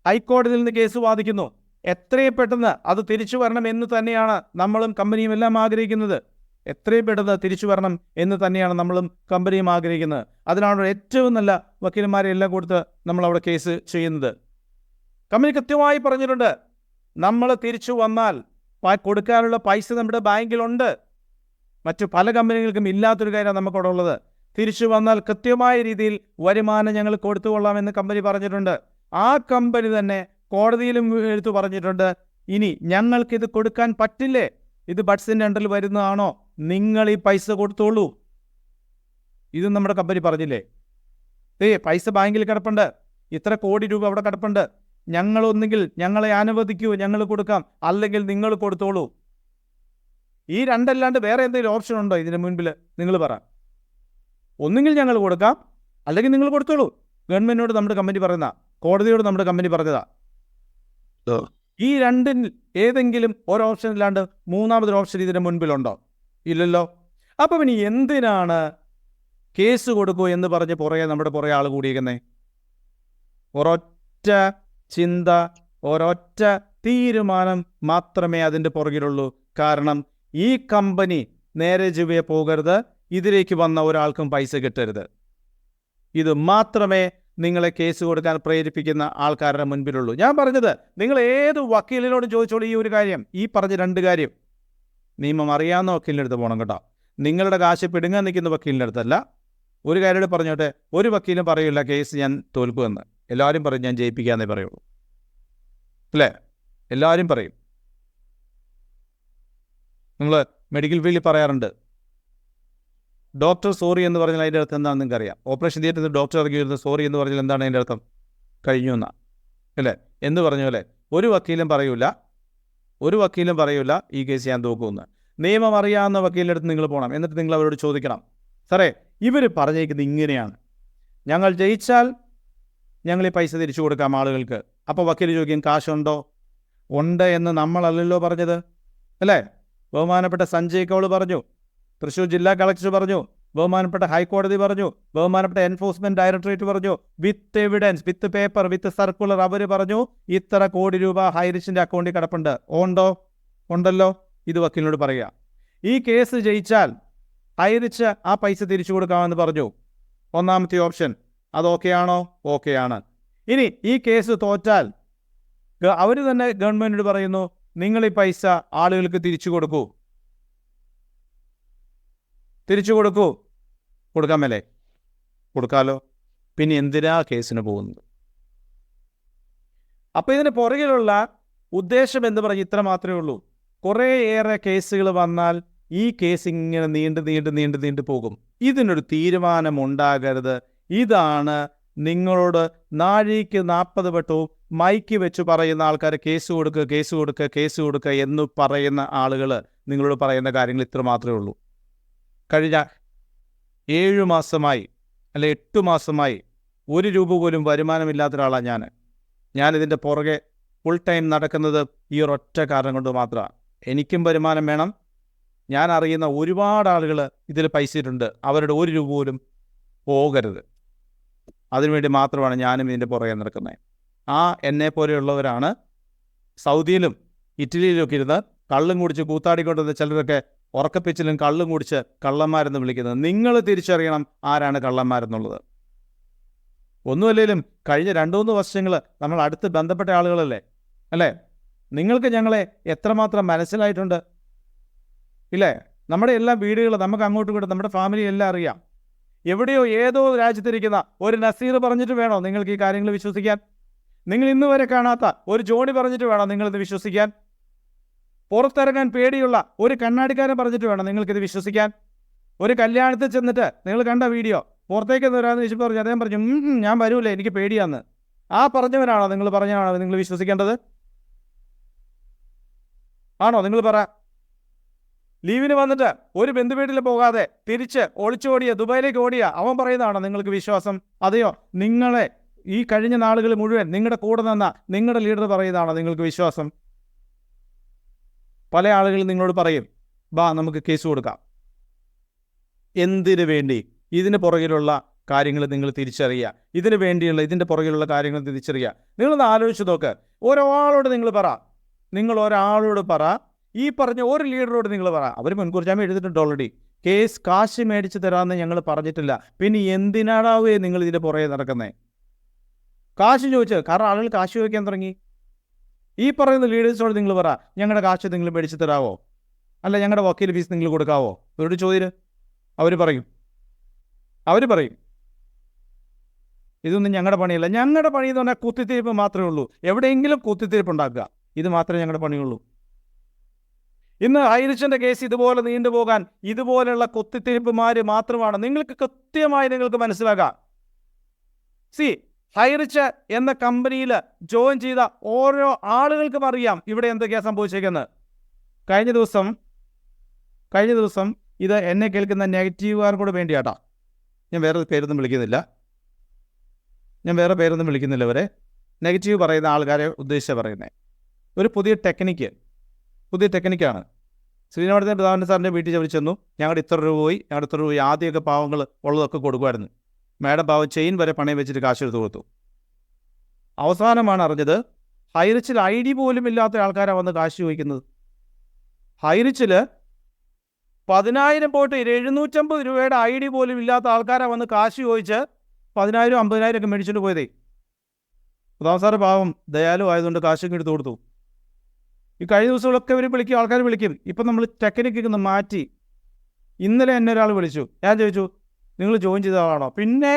ഹൈക്കോടതിയിൽ നിന്ന് കേസ് വാദിക്കുന്നു. എത്രയും പെട്ടെന്ന് അത് തിരിച്ചു വരണം എന്ന് തന്നെയാണ് നമ്മളും കമ്പനിയും എല്ലാം ആഗ്രഹിക്കുന്നത്. എത്രയും പെട്ടെന്ന് തിരിച്ചു വരണം എന്ന് തന്നെയാണ് നമ്മളും കമ്പനിയും ആഗ്രഹിക്കുന്നത്. അതിനാണ് ഏറ്റവും നല്ല വക്കീലന്മാരെ എല്ലാം കൊടുത്ത് നമ്മൾ അവിടെ കേസ് ചെയ്യുന്നത്. കമ്പനി കൃത്യമായി പറഞ്ഞിട്ടുണ്ട്, നമ്മൾ തിരിച്ചു വന്നാൽ കൊടുക്കാനുള്ള പൈസ നമ്മുടെ ബാങ്കിലുണ്ട്. മറ്റു പല കമ്പനികൾക്കും ഇല്ലാത്തൊരു കാര്യമാണ് നമുക്കവിടെ ഉള്ളത്. തിരിച്ചു വന്നാൽ കൃത്യമായ രീതിയിൽ വരുമാനം ഞങ്ങൾ കൊടുത്തുകൊള്ളാമെന്ന് കമ്പനി പറഞ്ഞിട്ടുണ്ട്. ആ കമ്പനി തന്നെ കോടതിയിലും എടുത്തു പറഞ്ഞിട്ടുണ്ട്, ഇനി ഞങ്ങൾക്കിത് കൊടുക്കാൻ പറ്റില്ലേ, ഇത് ബഡ്സിൻ്റെ അണ്ടറിൽ വരുന്നതാണോ, നിങ്ങൾ ഈ പൈസ കൊടുത്തോളൂ. ഇത് നമ്മുടെ കമ്പനി പറഞ്ഞില്ലേ, പൈസ ബാങ്കിൽ കിടപ്പുണ്ട്, ഇത്ര കോടി രൂപ അവിടെ കിടപ്പുണ്ട്, ഞങ്ങളൊന്നെങ്കിൽ ഞങ്ങളെ അനുവദിക്കൂ, ഞങ്ങൾ കൊടുക്കാം, അല്ലെങ്കിൽ നിങ്ങൾ കൊടുത്തോളൂ. ഈ രണ്ടല്ലാണ്ട് വേറെ എന്തെങ്കിലും ഓപ്ഷൻ ഉണ്ടോ ഇതിന് മുൻപിൽ? നിങ്ങൾ പറ. ഒന്നുകിൽ ഞങ്ങൾ കൊടുക്കാം, അല്ലെങ്കിൽ നിങ്ങൾ കൊടുത്തോളൂ. ഗവൺമെന്റിനോട് നമ്മുടെ കമ്പനി പറയുന്ന, കോടതിയോട് നമ്മുടെ കമ്പനി പറഞ്ഞതാ. ഈ രണ്ടിൽ ഏതെങ്കിലും ഒരു ഓപ്ഷൻ ഇല്ലാണ്ട് മൂന്നാമതൊരു ഓപ്ഷൻ ഇതിന് മുൻപിലുണ്ടോ? ഇല്ലല്ലോ. അപ്പം ഇനി എന്തിനാണ് കേസ് കൊടുക്കൂ എന്ന് പറഞ്ഞ് നമ്മുടെ പുറകെ ആൾ കൂടിയിരിക്കുന്നേ? ഒരൊറ്റ ചിന്ത, ഒരൊറ്റ തീരുമാനം മാത്രമേ അതിൻ്റെ പുറകിലുള്ളൂ. കാരണം ഈ കമ്പനി നേരെ ചൊവ്വേ പോകരുത്, ഇതിലേക്ക് വന്ന ഒരാൾക്കും പൈസ കിട്ടരുത്. ഇത് മാത്രമേ നിങ്ങളെ കേസ് കൊടുക്കാൻ പ്രേരിപ്പിക്കുന്ന ആൾക്കാരുടെ മുൻപിലുള്ളൂ. ഞാൻ പറഞ്ഞത്, നിങ്ങൾ ഏത് വക്കീലിനോട് ചോദിച്ചോളൂ ഈ ഒരു കാര്യം, ഈ പറഞ്ഞ 2 കാര്യം. നിയമം അറിയാവുന്ന വക്കീലിൻ്റെ അടുത്ത് പോകണം കേട്ടോ. നിങ്ങളുടെ കാശ് പിടുങ്ങാൻ നിൽക്കുന്ന വക്കീലിൻ്റെ അടുത്തല്ല. ഒരു കാര്യം പറഞ്ഞോട്ടെ, ഒരു വക്കീലും പറയില്ല കേസ് ഞാൻ തോൽക്കുമെന്ന്. എല്ലാവരും പറയും ഞാൻ ജയിപ്പിക്കാന്നേ പറയുള്ളൂ, അല്ലേ? എല്ലാവരും പറയും. നിങ്ങൾ മെഡിക്കൽ ഫീൽഡിൽ പറയാറുണ്ട്, ഡോക്ടർ സോറി എന്ന് പറഞ്ഞാൽ അതിൻ്റെ അർത്ഥം എന്താണെന്ന് നിങ്ങൾക്ക് അറിയാം. ഓപ്പറേഷൻ തിയേറ്ററിൽ ഡോക്ടർ ഇറങ്ങി വരുന്നത് സോറി എന്ന് പറഞ്ഞാൽ എന്താണ് അതിൻ്റെ അർത്ഥം? കഴിഞ്ഞു എന്നാ, അല്ലേ? എന്ന് പറഞ്ഞ പോലെ ഒരു വക്കീലും പറയൂല ഈ കേസ് ഞാൻ തോക്കുമെന്ന്. നിയമം അറിയാവുന്ന വക്കീലിൻ്റെ അടുത്ത് നിങ്ങൾ പോകണം. എന്നിട്ട് നിങ്ങൾ അവരോട് ചോദിക്കണം, സാറേ ഇവർ പറഞ്ഞേക്കുന്നത് ഇങ്ങനെയാണ്, ഞങ്ങൾ ജയിച്ചാൽ ഞങ്ങൾ ഈ പൈസ തിരിച്ചു കൊടുക്കാം ആളുകൾക്ക്. അപ്പോൾ വക്കീൽ ചോദിക്കും, കാശുണ്ടോ? ഉണ്ട് എന്ന് നമ്മളല്ലല്ലോ പറഞ്ഞത്, അല്ലേ? ബഹുമാനപ്പെട്ട സഞ്ജയ് കൗൾ പറഞ്ഞു, തൃശ്ശൂർ ജില്ലാ കളക്ടർ പറഞ്ഞു, ബഹുമാനപ്പെട്ട ഹൈക്കോടതി പറഞ്ഞു, ബഹുമാനപ്പെട്ട എൻഫോഴ്സ്മെന്റ് ഡയറക്ടറേറ്റ് പറഞ്ഞു, with evidence, with paper, with circular അവർ പറഞ്ഞു ഇത്ര കോടി രൂപ ഹൈറിച്ചിന്റെ അക്കൗണ്ടിൽ കിടപ്പുണ്ട്. ഉണ്ടല്ലോ. ഇത് വക്കീലിനോട് പറയുക. ഈ കേസ് ജയിച്ചാൽ ഹൈറിച്ച് ആ പൈസ തിരിച്ചു കൊടുക്കാമെന്ന് പറഞ്ഞു. ഒന്നാമത്തെ ഓപ്ഷൻ. അത് ഓക്കെയാണോ? ഓക്കെയാണ്. ഇനി ഈ കേസ് തോറ്റാൽ അവർ തന്നെ ഗവൺമെന്റിനോട് പറയുന്നു, നിങ്ങൾ ഈ പൈസ ആളുകൾക്ക് തിരിച്ചു കൊടുക്കൂ. കൊടുക്കാൻ മേലേ? കൊടുക്കാലോ. പിന്നെ എന്തിനാ കേസിന് പോകുന്നത്? അപ്പോൾ ഇതിന് പുറകിലുള്ള ഉദ്ദേശം എന്ന് പറഞ്ഞ് ഇത്ര മാത്രമേ ഉള്ളൂ. കുറേയേറെ കേസുകൾ വന്നാൽ ഈ കേസ് ഇങ്ങനെ നീണ്ടു പോകും. ഇതിനൊരു തീരുമാനമുണ്ടാകരുത്. ഇതാണ് നിങ്ങളോട് നാഴിക്ക് 40 വട്ടവും മൈക്ക് വെച്ച് പറയുന്ന ആൾക്കാർ കേസ് കൊടുക്കുക എന്ന് പറയുന്ന ആളുകൾ നിങ്ങളോട് പറയുന്ന കാര്യങ്ങൾ ഇത്ര മാത്രമേ ഉള്ളൂ. കഴിഞ്ഞ 7 മാസമായി അല്ലെ 8 മാസമായി 1 രൂപ പോലും വരുമാനമില്ലാത്ത ഒരാളാണ് ഞാനിതിൻ്റെ പുറകെ ഫുൾ ടൈം നടക്കുന്നത് ഈ ഒരൊറ്റ കാരണം കൊണ്ട് മാത്രമാണ്. എനിക്കും വരുമാനം വേണം. ഞാൻ അറിയുന്ന ഒരുപാട് ആളുകൾ ഇതിൽ പൈസ ഇട്ടുണ്ട്. അവരുടെ 1 രൂപ പോലും പോകരുത്. അതിനുവേണ്ടി മാത്രമാണ് ഞാനും ഇതിൻ്റെ പുറകെ നടക്കുന്നത്. എന്നെ പോലെയുള്ളവരാണ് സൗദിയിലും ഇറ്റലിയിലുമൊക്കെ ഇരുന്ന് കള്ളും കുടിച്ച് കൂത്താടിക്കൊണ്ടിരുന്ന ചിലരൊക്കെ ഉറക്കപ്പിച്ചിലും കള്ളും കുടിച്ച് കള്ളന്മാരെന്ന് വിളിക്കുന്നത്. നിങ്ങൾ തിരിച്ചറിയണം ആരാണ് കള്ളന്മാരെന്നുള്ളത്. ഒന്നുമല്ലേലും കഴിഞ്ഞ 2-3 വർഷങ്ങൾ നമ്മൾ അടുത്ത് ബന്ധപ്പെട്ട ആളുകളല്ലേ അല്ലേ? നിങ്ങൾക്ക് ഞങ്ങളെ എത്രമാത്രം മനസ്സിലായിട്ടുണ്ട് ഇല്ലേ? നമ്മുടെ എല്ലാ വീടുകൾ നമുക്ക് അങ്ങോട്ടും ഇങ്ങോട്ടും നമ്മുടെ ഫാമിലി എല്ലാം അറിയാം. എവിടെയോ ഏതോ രാജ്യത്തിരിക്കുന്ന ഒരു നസീർ പറഞ്ഞിട്ട് വേണോ നിങ്ങൾക്ക് ഈ കാര്യങ്ങൾ വിശ്വസിക്കാൻ? നിങ്ങൾ ഇന്ന് വരെ കാണാത്ത ഒരു ജോണി പറഞ്ഞിട്ട് വേണോ നിങ്ങളിത് വിശ്വസിക്കാൻ? പുറത്തിറങ്ങാൻ പേടിയുള്ള ഒരു കണ്ണാടിക്കാരൻ പറഞ്ഞിട്ട് വേണം നിങ്ങൾക്കിത് വിശ്വസിക്കാൻ? ഒരു കല്യാണത്തിൽ ചെന്നിട്ട് നിങ്ങൾ കണ്ട വീഡിയോ പുറത്തേക്ക് വരാമെന്ന് ചോദിച്ചു പറഞ്ഞു, അദ്ദേഹം പറഞ്ഞു ഞാൻ വരൂലേ, എനിക്ക് പേടിയാന്ന്. പറഞ്ഞവരാണോ നിങ്ങൾ വിശ്വസിക്കേണ്ടത്? ആണോ? നിങ്ങൾ പറ. ലീവിന് വന്നിട്ട് ഒരു ബന്ധുവീട്ടിൽ പോകാതെ തിരിച്ച് ഒളിച്ചോടിയ ദുബായിലേക്ക് ഓടിയ അവൻ പറയുന്നതാണോ നിങ്ങൾക്ക് വിശ്വാസം? അതെയോ നിങ്ങളെ ഈ കഴിഞ്ഞ നാളുകൾ മുഴുവൻ നിങ്ങളുടെ കൂടെ നിന്ന നിങ്ങളുടെ ലീഡർ പറയുന്നതാണോ നിങ്ങൾക്ക് വിശ്വാസം? പല ആളുകൾ നിങ്ങളോട് പറയും നമുക്ക് കേസ് കൊടുക്കാം. എന്തിനു വേണ്ടി? ഇതിന് പുറകിലുള്ള കാര്യങ്ങൾ നിങ്ങൾ തിരിച്ചറിയുക. ഇതിൻ്റെ പുറകിലുള്ള കാര്യങ്ങൾ തിരിച്ചറിയുക. നിങ്ങളൊന്ന് ആലോചിച്ച് നോക്ക്. നിങ്ങൾ ഒരാളോട് പറ, ഈ പറഞ്ഞ ഒരു ലീഡറോട് നിങ്ങൾ പറ. അവർ മുൻകൂർ ജാമ്യം എഴുതിയിട്ടുണ്ട് ഓൾറെഡി. കാശ് മേടിച്ച് തരാമെന്ന് ഞങ്ങൾ പറഞ്ഞിട്ടില്ല. പിന്നെ എന്തിനാടാവേ നിങ്ങൾ ഇതിൻ്റെ പുറകെ നടക്കുന്നത്? കാശ് ചോദിച്ച്, കാരണം ആളുകൾ കാശ് ചോദിക്കാൻ തുടങ്ങി. ഈ പറയുന്ന ലീഡേഴ്സിനോട് നിങ്ങൾ പറ, ഞങ്ങളുടെ കാശ് നിങ്ങൾ മേടിച്ച് തരാവോ, അല്ല ഞങ്ങളുടെ വക്കീൽ ഫീസ് നിങ്ങൾ കൊടുക്കാവോ? ഇവരോട് ചോദ്യം. അവർ പറയും ഇതൊന്നും ഞങ്ങളുടെ പണിയല്ല. ഞങ്ങളുടെ പണി എന്ന് പറഞ്ഞാൽ കുത്തിത്തിരിപ്പ് മാത്രമേ ഉള്ളൂ. എവിടെയെങ്കിലും കുത്തിത്തിരിപ്പ് ഉണ്ടാക്കുക, ഇത് മാത്രമേ ഞങ്ങളുടെ പണിയുള്ളൂ. ഇന്ന് ഹൈറിച്ചിൻ്റെ കേസ് ഇതുപോലെ നീണ്ടുപോകാൻ ഇതുപോലെയുള്ള കുത്തിത്തിരിപ്പുമാർ മാത്രമാണ്. നിങ്ങൾക്ക് കൃത്യമായി മനസ്സിലാക്കാം. ഹൈറിച്ച് എന്ന കമ്പനിയിൽ ജോയിൻ ചെയ്ത ഓരോ ആളുകൾക്കും അറിയാം ഇവിടെ എന്തൊക്കെയാണ് സംഭവിച്ചേക്കുന്നത്. കഴിഞ്ഞ ദിവസം ഇത് എന്നെ കേൾക്കുന്ന നെഗറ്റീവുകാർ കൂടെ വേണ്ടിയാട്ടാ. ഞാൻ വേറെ പേരൊന്നും വിളിക്കുന്നില്ല. ഇവരെ നെഗറ്റീവ് പറയുന്ന ആൾക്കാരെ ഉദ്ദേശിച്ച് പറയുന്നത് ഒരു പുതിയ ടെക്നിക്കാണ്. ശ്രീനാഥൻ പ്രധാന സാറിൻ്റെ വീട്ടിൽ അവർ ചെന്നു. ഞങ്ങളുടെ ഇത്ര രൂപ പോയി. ആദ്യമൊക്കെ പാവങ്ങൾ ഉള്ളതൊക്കെ കൊടുക്കുമായിരുന്നു. മാഡം പാവം ചെയിൻ വരെ പണയം വെച്ചിട്ട് കാശ് എടുത്ത് കൊടുത്തു. അവസാനമാണ് അറിഞ്ഞത് ഹൈറിച്ചിൽ ID പോലും ഇല്ലാത്ത ആൾക്കാരാണ് വന്ന് കാശ് ചോദിക്കുന്നത്. ഹൈറിച്ചിൽ 10,000 പോയിട്ട് 750 രൂപയുടെ ID പോലും ഇല്ലാത്ത ആൾക്കാരാണ് വന്ന് കാശ് ചോദിച്ച് 10,000 50,000 ഒക്കെ മേടിച്ചിട്ട് പോയതേ. പ്രധാന സാറ് പാവം ദയാലു ആയതുകൊണ്ട് കാശൊക്കെ എടുത്ത് കൊടുത്തു. ഈ കഴിഞ്ഞ ദിവസങ്ങളൊക്കെ ആൾക്കാർ വിളിക്കും. ഇപ്പം നമ്മൾ ടെക്നിക്കൊക്കെ മാറ്റി. ഇന്നലെ എന്നെ ഒരാൾ വിളിച്ചു. ഞാൻ ചോദിച്ചു നിങ്ങൾ ജോയിൻ ചെയ്ത ആളാണോ? പിന്നെ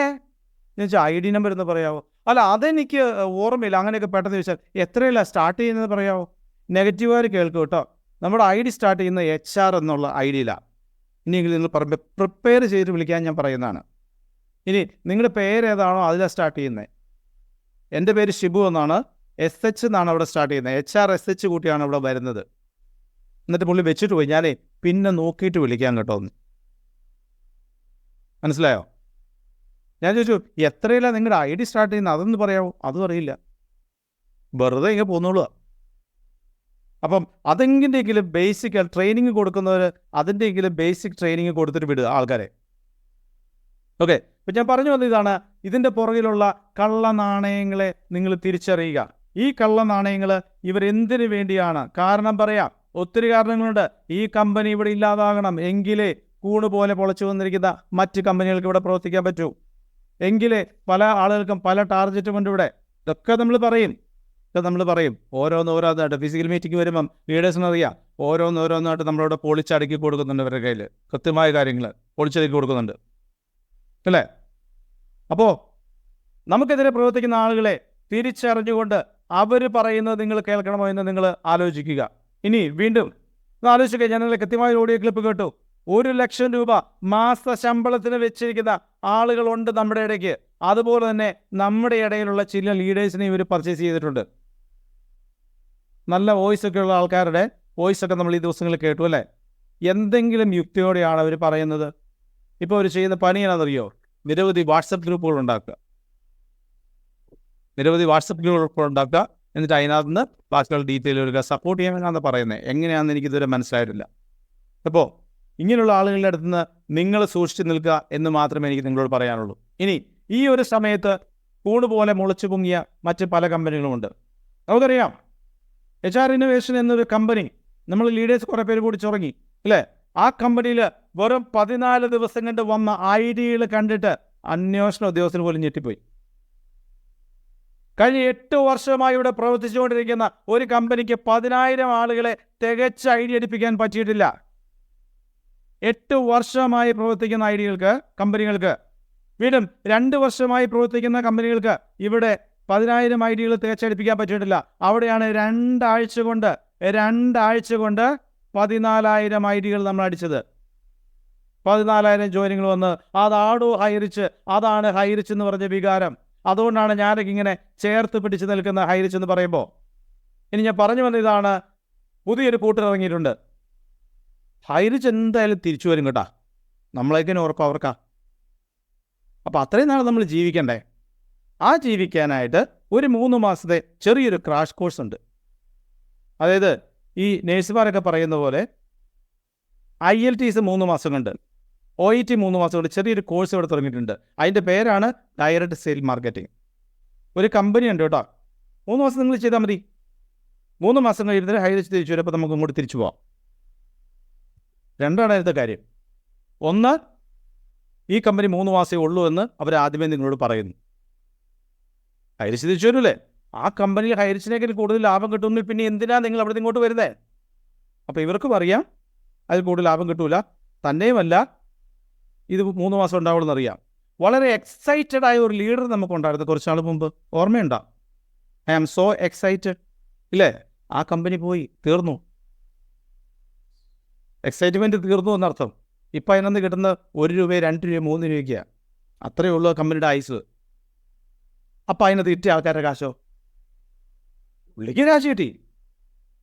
ഞാൻ ചോദിച്ചു ID നമ്പർ എന്ന് പറയാമോ? അല്ല അതെനിക്ക് ഓർമ്മയില്ല. അങ്ങനെയൊക്കെ പെട്ടെന്ന് ചോദിച്ചാൽ എത്രയല്ല സ്റ്റാർട്ട് ചെയ്യുന്നത് പറയാമോ? നെഗറ്റീവുകാർ കേൾക്കും കേട്ടോ. നമ്മുടെ ID സ്റ്റാർട്ട് ചെയ്യുന്ന HR എന്നുള്ള ID-യിലാണ്. ഇനിയെങ്കിലും നിങ്ങൾ പ്രിപ്പയർ ചെയ്ത് വിളിക്കാൻ ഞാൻ പറയുന്നതാണ്. ഇനി നിങ്ങളുടെ പേര് ഏതാണോ അതിലാണ് സ്റ്റാർട്ട് ചെയ്യുന്നത്. എൻ്റെ പേര് ഷിബു എന്നാണ്. SH എന്നാണ് അവിടെ സ്റ്റാർട്ട് ചെയ്യുന്നത്. HR SH കൂട്ടിയാണ് ഇവിടെ വരുന്നത്. എന്നിട്ട് പുള്ളി വെച്ചിട്ട് പോയി. ഞാനേ പിന്നെ നോക്കിയിട്ട് വിളിക്കാൻ കേട്ടോ ഒന്ന്. മനസ്സിലായോ? ഞാൻ ചോദിച്ചു എത്രയില്ല നിങ്ങളുടെ ID സ്റ്റാർട്ട് ചെയ്യുന്നത് അതൊന്ന് പറയാമോ? അതും അറിയില്ല. വെറുതെ ഇങ്ങനെ പോന്നോളൂ. അപ്പം അതെങ്കിലെങ്കിലും ബേസിക് ട്രെയിനിങ് കൊടുക്കുന്നവർ അതിൻ്റെയെങ്കിലും ബേസിക് ട്രെയിനിങ് കൊടുത്തിട്ട് വിടുക ആൾക്കാരെ. ഓക്കെ. അപ്പം ഞാൻ പറഞ്ഞു വന്നത് ഇതാണ്. ഇതിൻ്റെ പുറകിലുള്ള കള്ളനാണയങ്ങളെ നിങ്ങൾ തിരിച്ചറിയുക. ഈ കള്ളനാണയങ്ങൾ ഇവരെന്തിനു വേണ്ടിയാണ്? കാരണം പറയാം, ഒത്തിരി കാരണങ്ങളുണ്ട്. ഈ കമ്പനി ഇവിടെ ഇല്ലാതാകണം എങ്കിലേ കൂണ് പോലെ പൊളച്ചു വന്നിരിക്കുന്ന മറ്റ് കമ്പനികൾക്ക് ഇവിടെ പ്രവർത്തിക്കാൻ പറ്റൂ. എങ്കിലേ പല ആളുകൾക്കും പല ടാർഗറ്റുമുണ്ട് ഇവിടെ. ഇതൊക്കെ നമ്മൾ പറയും. ഓരോന്നായിട്ട് ഫിസിക്കൽ മീറ്റിംഗ് വരുമ്പം ലീഡേഴ്സിനറിയാം. ഓരോന്നായിട്ട് നമ്മളിവിടെ പൊളിച്ചടുക്കി കൊടുക്കുന്നുണ്ട്. ഇവരുടെ കയ്യിൽ കൃത്യമായ കാര്യങ്ങൾ പൊളിച്ചടുക്കി കൊടുക്കുന്നുണ്ട് അല്ലേ? അപ്പോൾ നമുക്കെതിരെ പ്രവർത്തിക്കുന്ന ആളുകളെ തിരിച്ചറിഞ്ഞുകൊണ്ട് അവർ പറയുന്നത് നിങ്ങൾ കേൾക്കണമോ എന്ന് നിങ്ങൾ ആലോചിക്കുക. ഇനി വീണ്ടും ആലോചിക്കുക. ഞാൻ നിങ്ങളെ കൃത്യമായ ഓഡിയോ ക്ലിപ്പ് കേട്ടു. 1,00,000 രൂപ മാസ ശമ്പളത്തിന് വെച്ചിരിക്കുന്ന ആളുകളുണ്ട് നമ്മുടെ ഇടയ്ക്ക്. അതുപോലെ തന്നെ നമ്മുടെ ഇടയിലുള്ള ചില ലീഡേഴ്സിനെ ഇവർ പർച്ചേസ് ചെയ്തിട്ടുണ്ട്. നല്ല വോയിസ് ഒക്കെ ഉള്ള ആൾക്കാരുടെ വോയിസ് ഒക്കെ നമ്മൾ ഈ ദിവസങ്ങളിൽ കേട്ടു അല്ലേ? എന്തെങ്കിലും യുക്തിയോടെയാണ് അവർ പറയുന്നത്. ഇപ്പോൾ അവർ ചെയ്യുന്ന പണി എന്നാണെന്നറിയോ? നിരവധി വാട്സപ്പ് ഗ്രൂപ്പുകൾ ഉണ്ടാക്കുക. എന്നിട്ട് അതിനകത്ത് നിന്ന് ബാക്കിയുള്ള ഡീറ്റെയിൽ എടുക്കുക. സപ്പോർട്ട് ചെയ്യാമെന്നാണ് പറയുന്നത്. എങ്ങനെയാണെന്ന് എനിക്കിതുവരെ മനസ്സിലായിട്ടില്ല. അപ്പോൾ ഇങ്ങനെയുള്ള ആളുകളുടെ അടുത്ത് നിന്ന് നിങ്ങൾ സൂക്ഷിച്ച് നിൽക്കുക എന്ന് മാത്രമേ എനിക്ക് നിങ്ങളോട് പറയാനുള്ളൂ. ഇനി ഈ ഒരു സമയത്ത് കൂണ് പോലെ മുളച്ചു പൊങ്ങിയ മറ്റ് പല കമ്പനികളുമുണ്ട്. നമുക്കറിയാം HR ഇന്നോവേഷൻ എന്നൊരു കമ്പനി, നമ്മൾ ലീഡേഴ്സ് കുറേ പേര് കൂടി ചുറങ്ങി അല്ലേ? ആ കമ്പനിയിൽ വെറും 14 ദിവസം കൊണ്ട് വന്ന ഐഡിയകൾ കണ്ടിട്ട് അന്വേഷണ ഉദ്യോഗസ്ഥന് പോലും ഞെട്ടിപ്പോയി. കഴിഞ്ഞ 8 വർഷമായി ഇവിടെ പ്രവർത്തിച്ചുകൊണ്ടിരിക്കുന്ന ഒരു കമ്പനിക്ക് 10,000 ആളുകളെ തികച്ച ഐഡിയ എടുപ്പിക്കാൻ പറ്റിയിട്ടില്ല. 8 വർഷമായി പ്രവർത്തിക്കുന്ന കമ്പനികൾക്ക് വീണ്ടും 2 വർഷമായി പ്രവർത്തിക്കുന്ന കമ്പനികൾക്ക് ഇവിടെ 10,000 ഐഡിയകൾ തികച്ചടിപ്പിക്കാൻ പറ്റിയിട്ടില്ല. അവിടെയാണ് 2 ആഴ്ച കൊണ്ട് 14,000 ഐഡിയകൾ നമ്മൾ അടിച്ചത്. 14,000 ജോയിനിങ്ങൾ വന്ന് അതാണ് ഹൈറിച്ച് എന്ന് പറഞ്ഞ വികാരം. അതുകൊണ്ടാണ് ഞാനൊക്കെ ഇങ്ങനെ ചേർത്ത് പിടിച്ച് നിൽക്കുന്ന ഹൈറിച്ച് എന്ന് പറയുമ്പോൾ. ഇനി ഞാൻ പറഞ്ഞു വന്ന ഇതാണ്, പുതിയൊരു കൂട്ടിറങ്ങിയിട്ടുണ്ട്. ഹൈറിച്ച് എന്തായാലും തിരിച്ചു വരും കേട്ടാ, നമ്മളേക്കിനെ ഉറപ്പ് അവർക്കാ. അപ്പോൾ അത്രയും നാൾ നമ്മൾ ജീവിക്കണ്ടേ? ആ ജീവിക്കാനായിട്ട് ഒരു 3 മാസത്തെ ചെറിയൊരു ക്രാഷ് കോഴ്സ് ഉണ്ട്. അതായത് ഈ നേഴ്സുമാരൊക്കെ പറയുന്ന പോലെ IELTS 3 മാസം കൊണ്ട്, OET 3 മാസം കൊണ്ട് ചെറിയൊരു കോഴ്സ് ഇവിടെ തുടങ്ങിയിട്ടുണ്ട്. അതിൻ്റെ പേരാണ് ഡയറക്റ്റ് സെയിൽ മാർക്കറ്റിംഗ്. ഒരു കമ്പനി ഉണ്ട് കേട്ടോ. 3 മാസം നിങ്ങൾ ചെയ്താൽ മതി. 3 മാസം കഴിയുന്നതിന് ഹൈറിച്ച് തിരിച്ചു വരും. അപ്പോൾ നമുക്ക് ഇങ്ങോട്ട് തിരിച്ചു പോവാം. രണ്ടാണ് അതിലത്തെ കാര്യം. ഒന്ന്, ഈ കമ്പനി 3 മാസമേ ഉള്ളൂ എന്ന് അവർ ആദ്യമേ നിങ്ങളോട് പറയുന്നു. ഹൈറിച്ച് തിരിച്ചു വരൂല്ലേ? ആ കമ്പനിയിൽ ഹൈറിച്ചിനേക്കാൾ കൂടുതൽ ലാഭം കിട്ടുമെങ്കിൽ പിന്നെ എന്തിനാണ് നിങ്ങൾ അവിടെ ഇങ്ങോട്ട് വരുന്നത്? അപ്പോൾ ഇവർക്കും അറിയാം അതിൽ കൂടുതൽ ലാഭം കിട്ടൂല. തന്നെയുമല്ല, ഇത് 3 മാസം ഉണ്ടാവുമെന്ന് അറിയാം. വളരെ എക്സൈറ്റഡ് ആയ ഒരു ലീഡർ നമുക്കുണ്ടായിരുന്നു കുറച്ച് നാൾ മുമ്പ്. ഓർമ്മയുണ്ടോ? ഐ ആം സോ എക്സൈറ്റഡ് ഇല്ലേ? ആ കമ്പനി പോയി തീർന്നു. എക്സൈറ്റ്മെൻറ്റ് തീർന്നു എന്നർത്ഥം. ഇപ്പം അതിനകത്ത് കിട്ടുന്ന 1 രൂപ 2 രൂപ 3 രൂപയ്ക്കാണ്. അത്രയേ ഉള്ളൂ കമ്പനിയുടെ ആയുസ്. അപ്പം അതിനകത്ത് ഇട്ട ആൾക്കാരുടെ കാശോ? പുള്ളിക്ക് കാശ് കിട്ടി.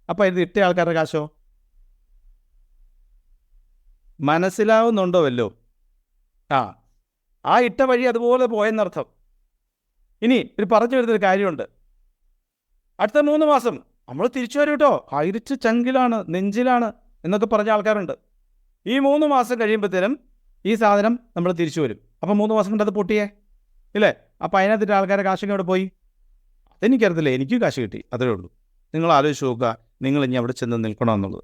അപ്പം അതിനകത്ത് ഇട്ട ആൾക്കാരുടെ കാശോ? മനസ്സിലാവുന്നുണ്ടോ വല്ലോ? ആ ഇട്ട വഴി അതുപോലെ പോയെന്നർത്ഥം. ഇനി ഒരു പറഞ്ഞു വരുന്നൊരു കാര്യമുണ്ട്. അടുത്ത 3 മാസം നമ്മൾ തിരിച്ചു വരും കേട്ടോ, ഹൈറിച്ച് ചങ്കിലാണ്, നെഞ്ചിലാണ് എന്നൊക്കെ പറഞ്ഞ ആൾക്കാരുണ്ട്. ഈ 3 മാസം കഴിയുമ്പോഴത്തേനും ഈ സാധനം നമ്മൾ തിരിച്ചു വരും. അപ്പം 3 മാസം കൊണ്ട് അത് പൊട്ടിയേ ഇല്ലേ? അപ്പം അതിനകത്തിട്ട് ആൾക്കാരുടെ കാശൊക്കെ അവിടെ പോയി. അതെനിക്കറിയത്തില്ല, എനിക്ക് കാശ് കിട്ടി, അത്രേ ഉള്ളൂ. നിങ്ങൾ ആലോചിച്ച് നോക്കുക, നിങ്ങൾ ഇനി അവിടെ ചെന്ന് നിൽക്കണമെന്നുള്ളത്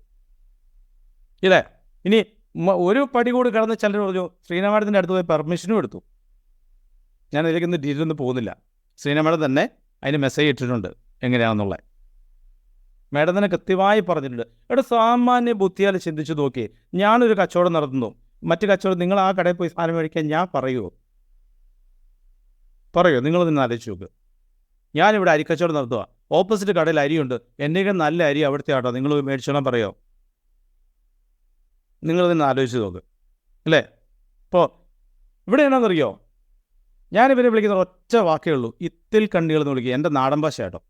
ഇല്ലേ? ഇനി ഒരു പടി കൂടി കടന്ന് ചിലർ പറഞ്ഞു, ശ്രീനാ മാഡത്തിൻ്റെ അടുത്ത് പോയി പെർമിഷനും എടുത്തു. ഞാൻ ഇതിലേക്കൊന്നും ഡീറ്റെയിലൊന്നും പോകുന്നില്ല. ശ്രീനാ മാഡം തന്നെ അതിന് മെസ്സേജ് ഇട്ടിട്ടുണ്ട് എങ്ങനെയാണെന്നുള്ളത്. മാഡം തന്നെ കൃത്യമായി പറഞ്ഞിട്ടുണ്ട്. ഇവിടെ സാമാന്യ ബുദ്ധിയാൽ ചിന്തിച്ച് നോക്കി, ഞാനൊരു കച്ചവടം നടത്തുന്നു, മറ്റു കച്ചവടം നിങ്ങൾ ആ കടയിൽ പോയി സാധനം മേടിക്കാൻ ഞാൻ പറയുമോ? നിങ്ങൾ നിന്ന് ആലോചിച്ച് നോക്ക്. ഞാനിവിടെ അരിക്കച്ചവടം നടത്തുക, ഓപ്പോസിറ്റ് കടയിൽ അരിയുണ്ട്, എന്നെയൊക്കെ നല്ല അരി അവിടുത്തെ ആട്ടോ, നിങ്ങൾ മേടിച്ചോളാൻ പറയുമോ? നിങ്ങൾ നിന്ന് ആലോചിച്ച് നോക്ക് അല്ലേ? അപ്പോൾ ഇവിടെ എന്നാണെന്നറിയോ, ഞാനിവരെ വിളിക്കുന്ന ഒറ്റ വാക്കേ ഉള്ളൂ, ഇത്തിൽ കണ്ണികൾ എന്ന് വിളിക്കുക. എൻ്റെ നാടൻ ഭാഷ കേട്ടോ.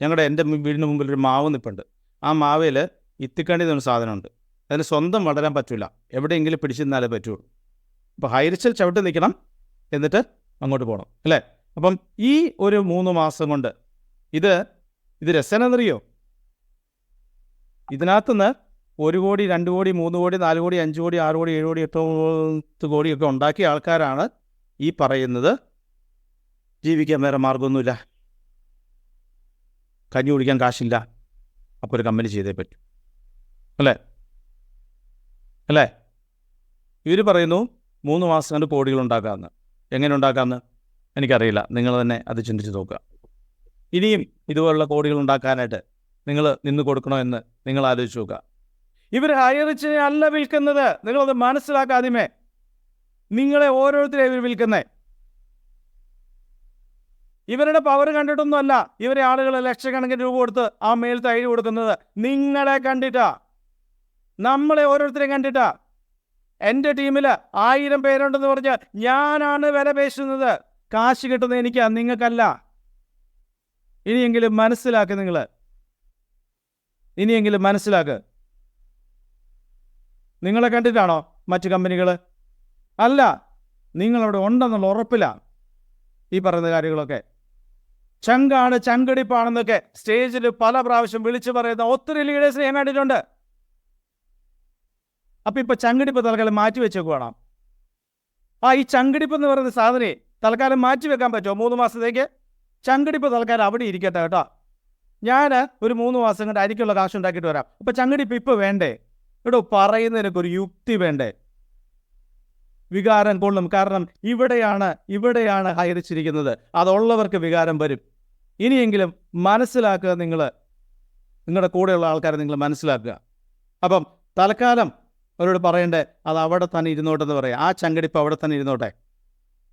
എൻ്റെ വീടിന് മുമ്പിൽ ഒരു മാവ് നിൽപ്പുണ്ട്. ആ മാവിൽ ഇത്തിക്കണ്ണി എന്നൊരു സാധനമുണ്ട്. അതിന് സ്വന്തം വളരാൻ പറ്റില്ല, എവിടെയെങ്കിലും പിടിച്ചു നിന്നാലേ പറ്റുള്ളൂ. അപ്പോൾ ഹൈറിച്ചിൽ ചവിട്ട് നിൽക്കണം, എന്നിട്ട് അങ്ങോട്ട് പോകണം അല്ലേ? അപ്പം ഈ ഒരു 3 മാസം കൊണ്ട് ഇത് രസമെന്നറിയോ, ഇതിനകത്തുനിന്ന് 1 കോടി 2 കോടി 3 കോടി 4 കോടി 5 കോടി 6 കോടി 7 കോടി 8 കോടിയൊക്കെ ഉണ്ടാക്കിയ ആൾക്കാരാണ് ഈ പറയുന്നത്. ജീവിക്കാൻ വേറെ മാർഗമൊന്നുമില്ല, കഞ്ഞി കുടിക്കാൻ കാശില്ല, അപ്പോൾ ഒരു കമ്പനി ചെയ്തേ പറ്റും അല്ലേ? ഇവർ പറയുന്നു 3 മാസം കൊണ്ട് കോടികൾ ഉണ്ടാക്കാമെന്ന്. എങ്ങനെ ഉണ്ടാക്കാമെന്ന് എനിക്കറിയില്ല, നിങ്ങൾ തന്നെ അത് ചിന്തിച്ച് നോക്കുക. ഇനിയും ഇതുപോലുള്ള കോടികൾ ഉണ്ടാക്കാനായിട്ട് നിങ്ങൾ നിന്ന് കൊടുക്കണോ എന്ന് നിങ്ങൾ ആലോചിച്ച് നോക്കുക. ഇവർ ഹൈറിച്ചിനെ അല്ല വിൽക്കുന്നത്, നിങ്ങളത് മനസ്സിലാക്കാദ്യമേ. നിങ്ങളെ ഓരോരുത്തരെയും ഇവർ വിൽക്കുന്നേ. ഇവരുടെ പവർ കണ്ടിട്ടൊന്നുമല്ല ഇവരെ ആളുകൾ ലക്ഷക്കണക്കിന് രൂപ കൊടുത്ത് ആ മേലത്തെ ഐഡി കൊടുക്കുന്നത്. നിങ്ങളെ കണ്ടിട്ടാ, നമ്മളെ ഓരോരുത്തരെയും കണ്ടിട്ടാ. എൻ്റെ ടീമിൽ 1000 പേരുണ്ടെന്ന് പറഞ്ഞാൽ ഞാനാണ് വില പേശുന്നത്. കാശ് കിട്ടുന്നത് എനിക്കാ, നിങ്ങൾക്കല്ല. ഇനിയെങ്കിലും മനസ്സിലാക്കുക. ഇനിയെങ്കിലും മനസ്സിലാക്കുക. നിങ്ങളെ കണ്ടിട്ടാണോ മറ്റു കമ്പനികൾ? അല്ല, നിങ്ങളവിടെ ഉണ്ടെന്നുള്ള ഉറപ്പിലാണ് ഈ പറയുന്ന കാര്യങ്ങളൊക്കെ. ചങ്കാണ്, ചങ്കടിപ്പാണെന്നൊക്കെ സ്റ്റേജിൽ പല പ്രാവശ്യം വിളിച്ചു പറയുന്ന ഒത്തിരി ലീഡേഴ്സിനെ ഞാൻ കണ്ടിട്ടുണ്ട്. അപ്പം ഇപ്പം ചങ്കടിപ്പ് തൽക്കാലം മാറ്റി വെച്ചേക്കുവാണ്. ഈ ചങ്കടിപ്പ് എന്ന് പറയുന്ന സാധനേ തൽക്കാലം മാറ്റി വെക്കാൻ പറ്റുമോ 3 മാസത്തേക്ക്? ചങ്കടിപ്പ് തൽക്കാലം അവിടെ ഇരിക്കട്ടെ കേട്ടോ. ഞാൻ ഒരു 3 മാസം കൊണ്ട് അരിക്കുള്ള കാശ് ഉണ്ടാക്കിയിട്ട് വരാം. അപ്പം ചങ്കടിപ്പ് ഇപ്പം വേണ്ടേ? ഇവിടെ പറയുന്നതിനൊക്കെ ഒരു യുക്തി വേണ്ടേ? വികാരം കൊള്ളും. കാരണം ഇവിടെയാണ് ഹൈറിച്ചിരിക്കുന്നത്. അതുള്ളവർക്ക് വികാരം വരും. ഇനിയെങ്കിലും മനസ്സിലാക്കുക. നിങ്ങളുടെ കൂടെയുള്ള ആൾക്കാരെ നിങ്ങൾ മനസ്സിലാക്കുക. അപ്പം തൽക്കാലം അവരോട് പറയണ്ടേ, അത് അവിടെ തന്നെ ഇരുന്നോട്ടെന്ന് പറയാം. ആ ചങ്കടിപ്പ് അവിടെ തന്നെ ഇരുന്നോട്ടെ.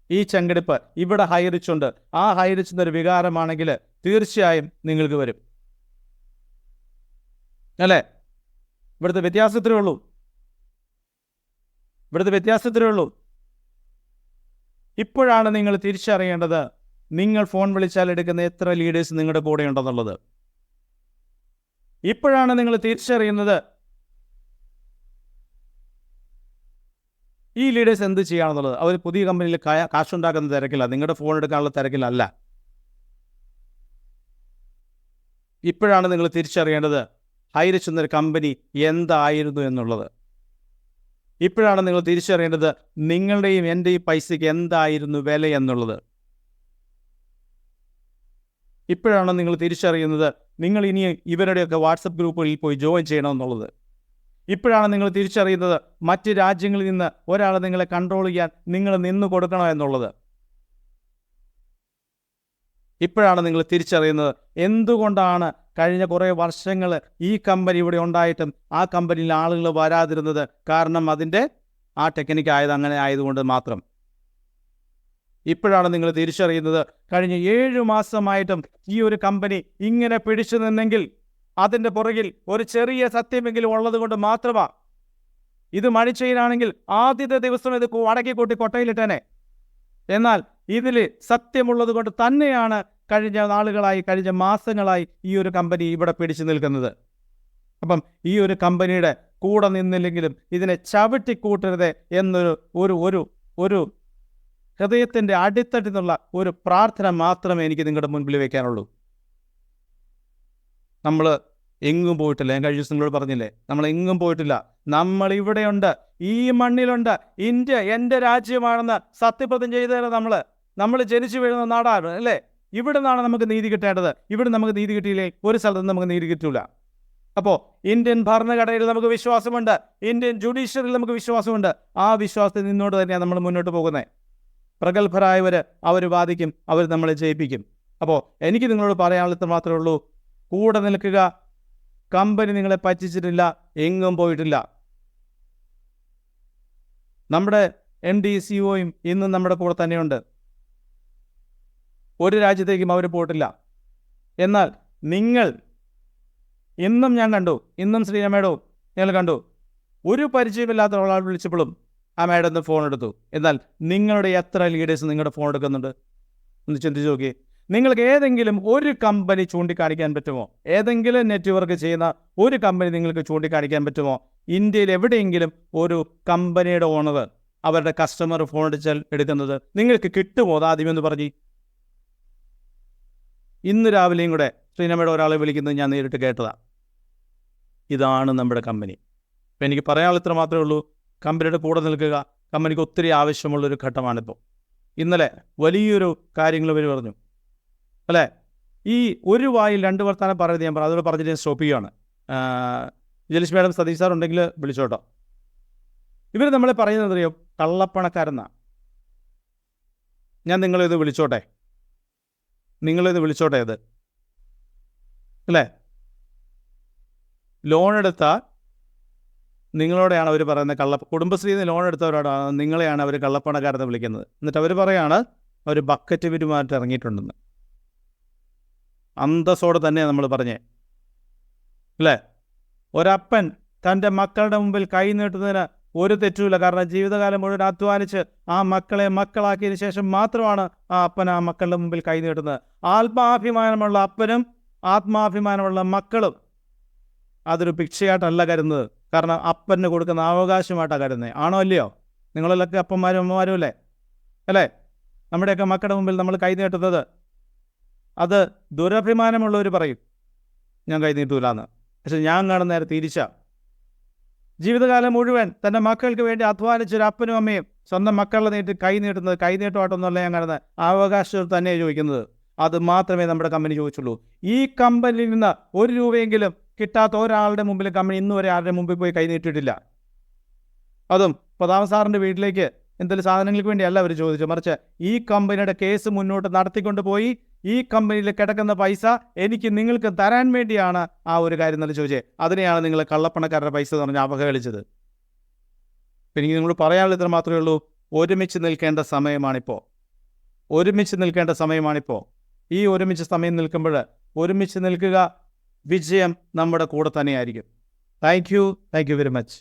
ഈ ചങ്കടിപ്പ് ഇവിടെ ഹൈറിച്ചുണ്ട്. ആ ഹൈറിച്ചെന്നൊരു വികാരമാണെങ്കിൽ തീർച്ചയായും നിങ്ങൾക്ക് വരും. അല്ലേ? ഇവിടുത്തെ വ്യത്യാസത്തിലേ ഉള്ളൂ. ഇപ്പോഴാണ് നിങ്ങൾ തിരിച്ചറിയേണ്ടത് നിങ്ങൾ ഫോൺ വിളിച്ചാൽ എടുക്കുന്ന എത്ര ലീഡേഴ്സ് നിങ്ങളുടെ കൂടെ ഉണ്ടെന്നുള്ളത്. ഇപ്പോഴാണ് നിങ്ങൾ തിരിച്ചറിയുന്നത് ഈ ലീഡേഴ്സ് എന്ത് ചെയ്യാണെന്നുള്ളത്. അവർ പുതിയ കമ്പനിയിൽ കാശുണ്ടാക്കുന്ന തിരക്കില്ല, നിങ്ങളുടെ ഫോൺ എടുക്കാനുള്ള തിരക്കിലല്ല. ഇപ്പോഴാണ് നിങ്ങൾ തിരിച്ചറിയേണ്ടത് ഹൈറിച്ച് എന്നൊരു കമ്പനി എന്തായിരുന്നു എന്നുള്ളത്. ഇപ്പോഴാണ് നിങ്ങൾ തിരിച്ചറിയേണ്ടത് നിങ്ങളുടെയും എൻ്റെയും പൈസയ്ക്ക് എന്തായിരുന്നു വില എന്നുള്ളത്. ഇപ്പോഴാണ് നിങ്ങൾ തിരിച്ചറിയുന്നത് നിങ്ങൾ ഇനി ഇവരുടെയൊക്കെ വാട്സപ്പ് ഗ്രൂപ്പുകളിൽ പോയി ജോയിൻ ചെയ്യണമെന്നുള്ളത്. ഇപ്പോഴാണ് നിങ്ങൾ തിരിച്ചറിയുന്നത് മറ്റ് രാജ്യങ്ങളിൽ നിന്ന് ഒരാൾ നിങ്ങളെ കൺട്രോൾ ചെയ്യാൻ നിങ്ങൾ നിന്ന് കൊടുക്കണോ എന്നുള്ളത്. ഇപ്പോഴാണ് നിങ്ങൾ തിരിച്ചറിയുന്നത് എന്തുകൊണ്ടാണ് കഴിഞ്ഞ കുറേ വർഷങ്ങൾ ഈ കമ്പനി ഇവിടെ ഉണ്ടായിട്ടും ആ കമ്പനിയിൽ ആളുകൾ വരാതിരുന്നത്. കാരണം അതിൻ്റെ ആ ടെക്നിക്ക് അങ്ങനെ ആയതുകൊണ്ട് മാത്രം. ഇപ്പോഴാണ് നിങ്ങൾ തിരിച്ചറിയുന്നത് കഴിഞ്ഞ 7 മാസമായിട്ടും ഈ ഒരു കമ്പനി ഇങ്ങനെ പിടിച്ചു നിന്നെങ്കിൽ അതിൻ്റെ പുറകിൽ ഒരു ചെറിയ സത്യമെങ്കിലും ഉള്ളത് കൊണ്ട് മാത്രമാണ്. ഇത് മണിച്ചെയിനാണെങ്കിൽ ആദ്യത്തെ ദിവസം ഇത് അടക്കി കൂട്ടി കൊട്ടയിലിട്ടേനെ. എന്നാൽ ഇതിൽ സത്യമുള്ളത് കൊണ്ട് തന്നെയാണ് കഴിഞ്ഞ മാസങ്ങളായി ഈ ഒരു കമ്പനി ഇവിടെ പിടിച്ചു നിൽക്കുന്നത്. അപ്പം ഈ ഒരു കമ്പനിയുടെ കൂടെ നിന്നില്ലെങ്കിലും ഇതിനെ ചവിട്ടിക്കൂട്ടരുത് എന്നൊരു ഒരു ഒരു ഹൃദയത്തിൻ്റെ അടിത്തട്ടിൽ നിന്നുള്ള ഒരു പ്രാർത്ഥന മാത്രമേ എനിക്ക് നിങ്ങളുടെ മുൻപിൽ വയ്ക്കാനുള്ളൂ. നമ്മൾ എങ്ങും പോയിട്ടില്ല. ഞാൻ കഴിഞ്ഞ ദിവസം നിങ്ങളോട് പറഞ്ഞില്ലേ, നമ്മൾ എങ്ങും പോയിട്ടില്ല. നമ്മൾ ഇവിടെയുണ്ട്, ഈ മണ്ണിലുണ്ട്. ഇന്ത്യ എൻ്റെ രാജ്യമാണെന്ന് സത്യപ്രതിജ്ഞ ചെയ്തതല്ല. നമ്മൾ ജനിച്ചു വീഴുന്ന നാടാണ് അല്ലേ? ഇവിടെ നിന്നാണ് നമുക്ക് നീതി കിട്ടേണ്ടത്. ഇവിടെ നമുക്ക് നീതി കിട്ടിയില്ലേ ഒരു സ്ഥലത്ത് നമുക്ക് നീതി കിട്ടില്ല. അപ്പോൾ ഇന്ത്യൻ ഭരണഘടനയിൽ നമുക്ക് വിശ്വാസമുണ്ട്, ഇന്ത്യൻ ജുഡീഷ്യറിയിൽ നമുക്ക് വിശ്വാസമുണ്ട്. ആ വിശ്വാസത്തിൽ നിന്നോട് തന്നെയാണ് നമ്മൾ മുന്നോട്ട് പോകുന്നത്. പ്രഗത്ഭരായവർ അവർ വാദിക്കും, അവർ നമ്മളെ ജയിപ്പിക്കും. അപ്പോൾ എനിക്ക് നിങ്ങളോട് പറയാനുള്ളത് മാത്രമേ ഉള്ളൂ, കൂടെ നിൽക്കുക. കമ്പനി നിങ്ങളെ പറ്റിച്ചിട്ടില്ല, എങ്ങും പോയിട്ടില്ല. നമ്മുടെ MD CEOയും ഇന്നും നമ്മുടെ കൂടെ തന്നെയുണ്ട്. ഒരു രാജ്യത്തേക്കും അവർ പോയിട്ടില്ല. എന്നാൽ നിങ്ങൾ ഇന്നും ഞാൻ കണ്ടു, ഇന്നും ശ്രീരമേടവും ഞങ്ങൾ കണ്ടു, ഒരു പരിചയമില്ലാത്ത ഒരാൾ വിളിച്ചപ്പോഴും ആ മാഡം ഫോൺ എടുത്തു. എന്നാൽ നിങ്ങളുടെ എത്ര ലീഡേഴ്സ് നിങ്ങളുടെ ഫോൺ എടുക്കുന്നുണ്ട് ഒന്ന് ചിന്തിച്ച് നോക്കി. നിങ്ങൾക്ക് ഏതെങ്കിലും ഒരു കമ്പനി ചൂണ്ടിക്കാണിക്കാൻ പറ്റുമോ? ഏതെങ്കിലും നെറ്റ്വർക്ക് ചെയ്യുന്ന ഒരു കമ്പനി നിങ്ങൾക്ക് ചൂണ്ടിക്കാണിക്കാൻ പറ്റുമോ? ഇന്ത്യയിൽ എവിടെയെങ്കിലും ഒരു കമ്പനിയുടെ ഓണർ അവരുടെ കസ്റ്റമർ ഫോൺ അടിച്ചാൽ എടുക്കുന്നത് നിങ്ങൾക്ക് കിട്ടുമോ? ആദ്യമേ ഒന്ന് പറഞ്ഞ്. ഇന്ന് രാവിലെയും കൂടെ ശ്രീനമ്മയുടെ ഒരാളെ വിളിക്കുന്നത് ഞാൻ നേരിട്ട് കേട്ടതാണ്. ഇതാണ് നമ്മുടെ കമ്പനി. അപ്പം എനിക്ക് പറയാനുള്ള ഇത്ര മാത്രമേ ഉള്ളൂ, കമ്പനിയുടെ കൂടെ നിൽക്കുക. കമ്പനിക്ക് ഒത്തിരി ആവശ്യമുള്ളൊരു ഘട്ടമാണിപ്പോൾ. ഇന്നലെ വലിയൊരു കാര്യങ്ങൾ ഇവർ പറഞ്ഞു അല്ലേ? ഈ ഒരു വായിൽ 2 വർത്താനം പറയുന്നത് ഞാൻ പറഞ്ഞു, അതോടെ പറഞ്ഞിട്ട് ഞാൻ സ്റ്റോപ്പ് ചെയ്യുകയാണ്. ജലീഷ് മാഡം, സതീഷ് സാർ ഉണ്ടെങ്കിൽ വിളിച്ചോട്ടോ. ഇവർ നമ്മളെ പറയുന്നത് അറിയോ? കള്ളപ്പണക്കാരെന്നാണ്. ഞാൻ നിങ്ങളിത് വിളിച്ചോട്ടെ ഇത് അല്ലേ? ലോൺ എടുത്താൽ നിങ്ങളോടെയാണ് അവർ പറയുന്നത് കുടുംബശ്രീയിൽ നിന്ന് ലോൺ എടുത്തവരോടാണ്, നിങ്ങളെയാണ് അവർ കള്ളപ്പണക്കാരെന്ന് വിളിക്കുന്നത്. എന്നിട്ട് അവർ പറയാണ് അവർ ബക്കറ്റ് പെരുമാറ്റം ഇറങ്ങിയിട്ടുണ്ടെന്ന്. അന്തസ്സോടെ തന്നെ നമ്മൾ പറഞ്ഞേ അല്ലേ? ഒരപ്പൻ തൻ്റെ മക്കളുടെ മുമ്പിൽ കൈ നീട്ടുന്നതിന് ഒരു തെറ്റുമില്ല. കാരണം ജീവിതകാലം മുഴുവൻ അധ്വാനിച്ച് ആ മക്കളെ മക്കളാക്കിയതിന് ശേഷം മാത്രമാണ് ആ അപ്പൻ ആ മക്കളുടെ മുമ്പിൽ കൈ നീട്ടുന്നത്. ആത്മാഭിമാനമുള്ള അപ്പനും ആത്മാഭിമാനമുള്ള മക്കളും അതൊരു ഭിക്ഷയായിട്ടല്ല കരുതുന്നത്. കാരണം അപ്പന് കൊടുക്കുന്ന അവകാശമായിട്ടാണ് കരുതുന്നത്. ആണോ അല്ലയോ? നിങ്ങളിലൊക്കെ അപ്പന്മാരും അമ്മമാരും അല്ലേ? നമ്മുടെയൊക്കെ മക്കളുടെ മുമ്പിൽ നമ്മൾ കൈ നീട്ടുന്നത് അത് ദുരഭിമാനമുള്ളവർ പറയും ഞാൻ കൈ നീട്ടൂലെന്ന്. പക്ഷെ ഞാൻ കാണുന്ന നേരെ തിരിച്ചാ. ജീവിതകാലം മുഴുവൻ തൻ്റെ മക്കൾക്ക് വേണ്ടി അധ്വാനിച്ചൊരു അപ്പനും അമ്മയും സ്വന്തം മക്കളെ നീട്ടി കൈ നീട്ടുന്നത് കൈനീട്ടമായിട്ടൊന്നുമല്ല ഞാൻ കാണുന്നത്, അവകാശം തന്നെ ചോദിക്കുന്നത്. അത് മാത്രമേ നമ്മുടെ കമ്പനി ചോദിച്ചുള്ളൂ. ഈ കമ്പനിയിൽ നിന്ന് ഒരു രൂപയെങ്കിലും കിട്ടാത്ത ഒരാളുടെ മുമ്പിൽ കമ്പനി ഇന്ന് വരെ ആരുടെ മുമ്പിൽ പോയി കൈ നീട്ടിയിട്ടില്ല. അതും പ്രതാപൻ സാറിൻ്റെ വീട്ടിലേക്ക് എന്തെങ്കിലും സാധനങ്ങൾക്ക് വേണ്ടിയല്ല അവർ ചോദിച്ചു, മറിച്ച് ഈ കമ്പനിയുടെ കേസ് മുന്നോട്ട് നടത്തിക്കൊണ്ട് പോയി ഈ കമ്പനിയിൽ കിടക്കുന്ന പൈസ എനിക്ക് നിങ്ങൾക്ക് തരാൻ വേണ്ടിയാണ് ആ ഒരു കാര്യം തന്നെ ചോദിച്ചത്. അതിനെയാണ് നിങ്ങൾ കള്ളപ്പണക്കാരുടെ പൈസ എന്ന് പറഞ്ഞ് അവഹേളിച്ചത്. എനിക്ക് നിങ്ങൾ പറയാനുള്ള ഇത്ര മാത്രമേ ഉള്ളൂ, ഒരുമിച്ച് നിൽക്കേണ്ട സമയമാണിപ്പോൾ. ഈ ഒരുമിച്ച് സമയം നിൽക്കുമ്പോൾ ഒരുമിച്ച് നിൽക്കുക, വിജയം നമ്മുടെ കൂടെ തന്നെയായിരിക്കും. Thank you very much.